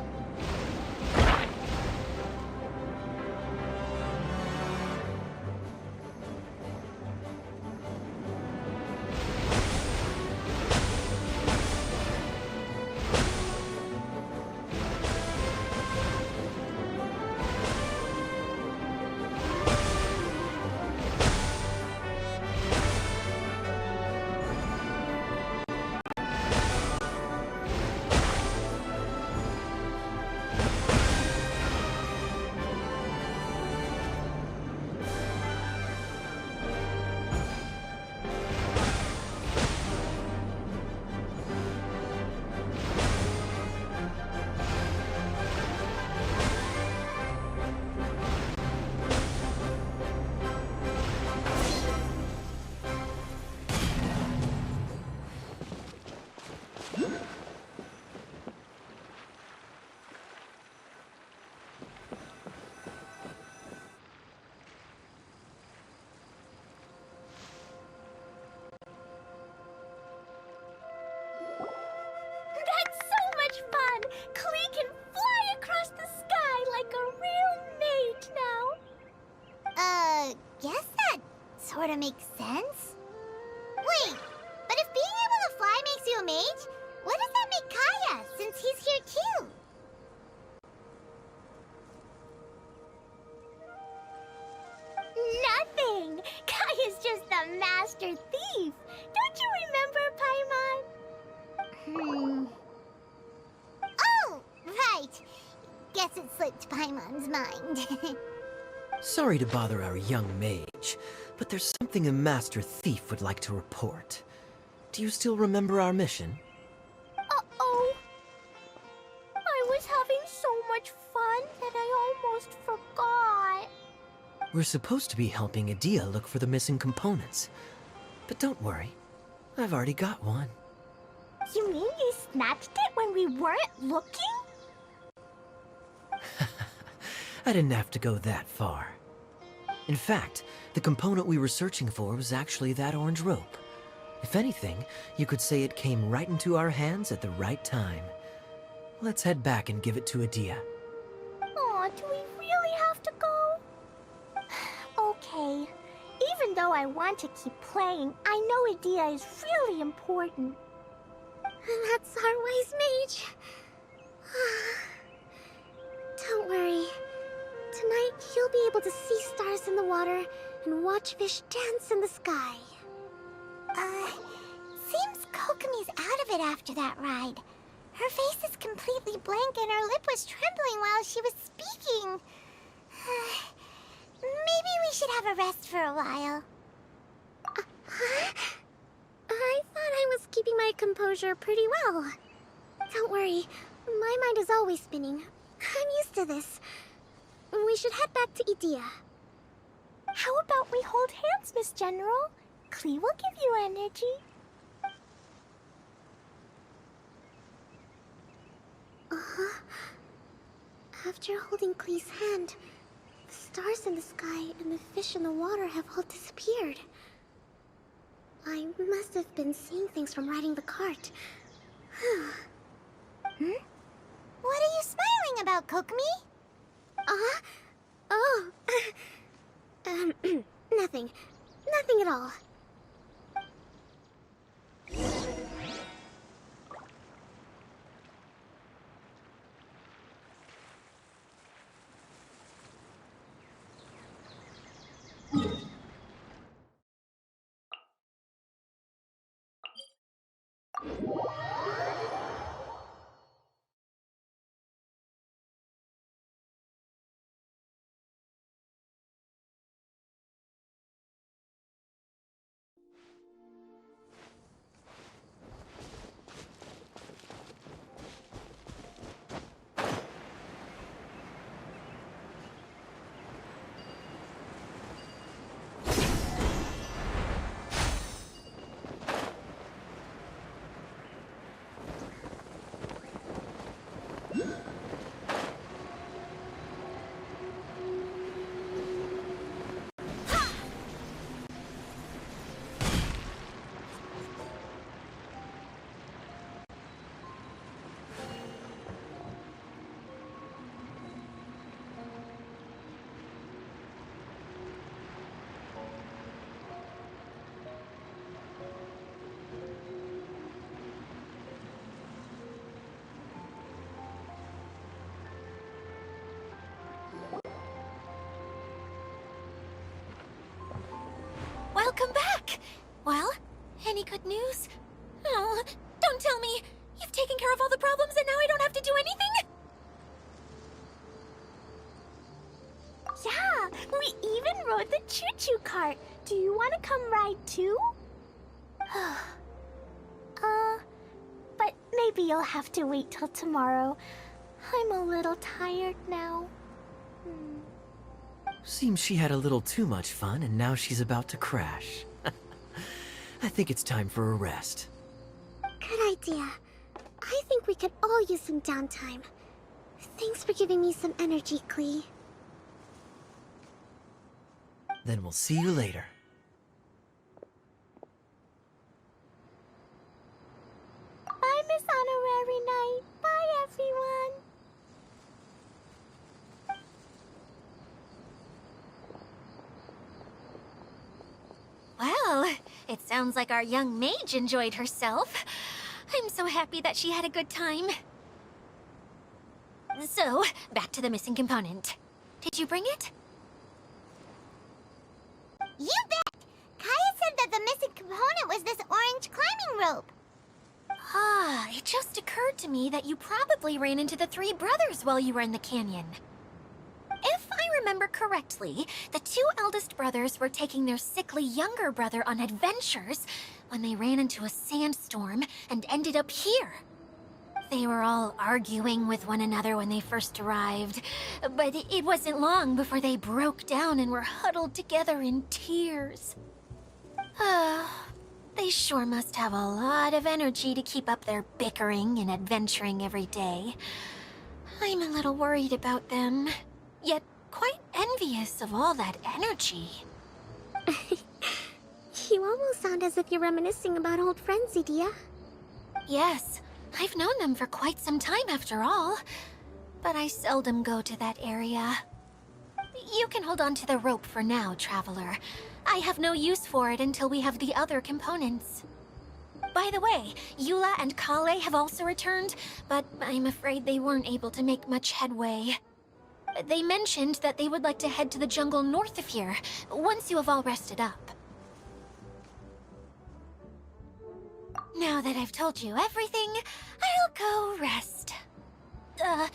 That's so much fun! Klee can fly across the sky like a real mage now. Guess that sort of makes sense. Wait, but if being able to fly makes you a mage, what does that make Kaya, since he's here too? Nothing! Kaya's just the master thief. Don't you remember, Paimon? Oh, right. Guess it slipped Paimon's mind. Sorry to bother our young mage, but there's something a Master Thief would like to report. Do you still remember our mission? Uh-oh. I was having so much fun that I almost forgot. We're supposed to be helping Adia look for the missing components. But don't worry, I've already got one. You mean you snatched it when we weren't looking? I didn't have to go that far. In fact, the component we were searching for was actually that orange rope. If anything, you could say it came right into our hands at the right time. Let's head back and give it to Adia. Aw, do we really have to go? Okay. Even though I want to keep playing, I know Adia is really important. That's our wise mage. Don't worry. Tonight, you'll be able to see stars in the water and watch fish dance in the sky. Seems Kokomi's out of it after that ride. Her face is completely blank and her lip was trembling while she was speaking. Maybe we should have a rest for a while. Huh? I thought I was keeping my composure pretty well. Don't worry, my mind is always spinning. I'm used to this. We should head back to Idea. How about we hold hands, Miss General? Klee will give you energy. Uh-huh. After holding Klee's hand, the stars in the sky and the fish in the water have all disappeared. I must have been seeing things from riding the cart. What are you smiling about, Kokomi? Oh. Nothing. Nothing at all. Welcome back! Well, any good news? Oh, don't tell me! You've taken care of all the problems and now I don't have to do anything? Yeah, we even rode the choo-choo cart. Do you want to come ride too? But maybe you'll have to wait till tomorrow. I'm a little tired now. Seems she had a little too much fun and now she's about to crash. I think it's time for a rest. Good idea. I think we could all use some downtime. Thanks for giving me some energy, Klee. Then we'll see you later. Bye, Miss Honorary Knight. Bye, everyone. Well, it sounds like our young mage enjoyed herself. I'm so happy that she had a good time. So, back to the missing component. Did you bring it? You bet! Kaya said that the missing component was this orange climbing rope. Ah, it just occurred to me that you probably ran into the three brothers while you were in the canyon. If I remember correctly, the two eldest brothers were taking their sickly younger brother on adventures when they ran into a sandstorm and ended up here. They were all arguing with one another when they first arrived, but it wasn't long before they broke down and were huddled together in tears. They sure must have a lot of energy to keep up their bickering and adventuring every day. I'm a little worried about them, yet quite envious of all that energy. You almost sound as if you're reminiscing about old friends, Idea. Yes, I've known them for quite some time after all, but I seldom go to that area. You can hold on to the rope for now, Traveler. I have no use for it until we have the other components. By the way, Eula and Kale have also returned, but I'm afraid they weren't able to make much headway. They mentioned that they would like to head to the jungle north of here, once you have all rested up. Now that I've told you everything, I'll go rest. I'll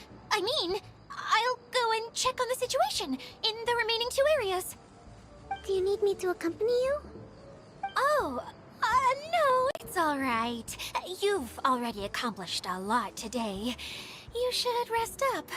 go and check on the situation in the remaining 2 areas. Do you need me to accompany you? Oh, no, it's all right. You've already accomplished a lot today. You should rest up.